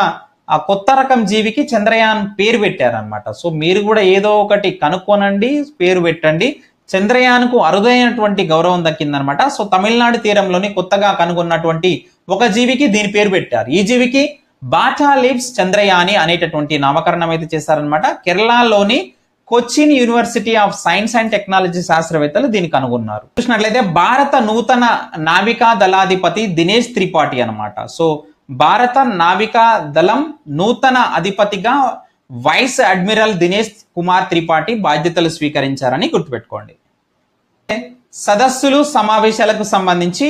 ఆ కొత్త రకం జీవికి చంద్రయాన్ పేరు పెట్టారనమాట. సో మీరు కూడా ఏదో ఒకటి కనుక్కోనండి, పేరు పెట్టండి. చంద్రయాన్ కు అరుదైనటువంటి గౌరవం దక్కిందనమాట. సో తమిళనాడు తీరంలోని కొత్తగా కనుగొన్నటువంటి ఒక జీవికి దీని పేరు పెట్టారు. ఈ జీవికి బాటా లిప్స్ చంద్రయాని అనేటటువంటి నామకరణం అయితే చేశారనమాట. కేరళలోని Cochin university of science and technology శాస్త్రవేత్తలు దీన్ని కనుగొన్నారు. చూసినట్లయితే భారత నూతన నావికా దళాధిపతి దినేష్ త్రిపాఠి అనమాట. సో భారత నావికా దళం నూతన అధిపతిగా వైస్ అడ్మిరల్ దినేష్ కుమార్ త్రిపాఠి బాధ్యతలు స్వీకరించారని గుర్తుపెట్టుకోండి. సదస్సులు సమావేశాలకు సంబంధించి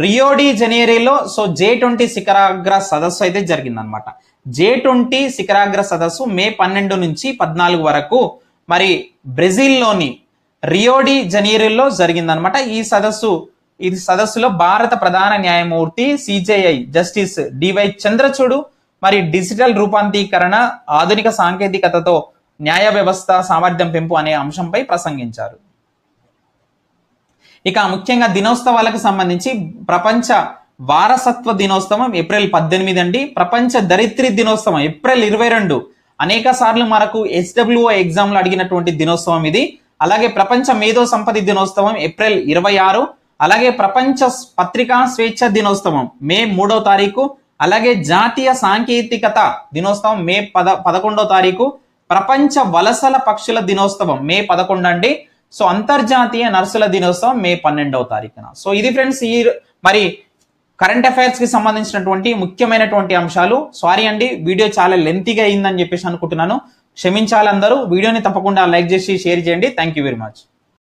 రియో డి జనీరోలో సో G20 శిఖరాగ్ర సదస్సు అయితే జరిగిందనమాట. G20 శిఖరాగ్ర సదస్సు మే 12 నుంచి 14 వరకు మరి బ్రెజిల్లోని రియో డి జనీరోలో జరిగిందనమాట. ఈ సదస్సులో భారత ప్రధాన న్యాయమూర్తి CJI జస్టిస్ DY చంద్రచూడ్ మరి డిజిటల్ రూపాంతరీకరణ, ఆధునిక సాంకేతికతతో న్యాయ వ్యవస్థ సామర్థ్యం పెంపు అనే అంశంపై ప్రసంగించారు. ఇక ముఖ్యంగా దినోత్సవాలకు సంబంధించి ప్రపంచ వారసత్వ దినోత్సవం ఏప్రిల్ 18 అండి. ప్రపంచ దరిద్రి దినోత్సవం ఏప్రిల్ 22. అనేక సార్లు మనకు SWO ఎగ్జామ్ లో అడిగినటువంటి దినోత్సవం ఇది. అలాగే ప్రపంచ మేధో సంపత్తి దినోత్సవం ఏప్రిల్ 26. అలాగే ప్రపంచ పత్రికా స్వేచ్ఛ దినోత్సవం మే 3వ తారీఖు. అలాగే జాతీయ సాంకేతికత దినోత్సవం మే 11వ తారీఖు. ప్రపంచ వలసల పక్షుల దినోత్సవం మే 11 అండి. సో అంతర్జాతీయ నర్సుల దినోత్సవం మే 12వ తారీఖున. సో ఇది ఫ్రెండ్స్ ఈ మరి కరెంట్ అఫైర్స్ కి సంబంధించినటువంటి ముఖ్యమైనటువంటి అంశాలు. సారీ అండి, వీడియో చాలా లెంతీగా అయిందని చెప్పేసి అనుకుంటున్నాను, క్షమించాలి అందరూ. వీడియోని తప్పకుండా లైక్ చేసి షేర్ చేయండి. Thank you very much.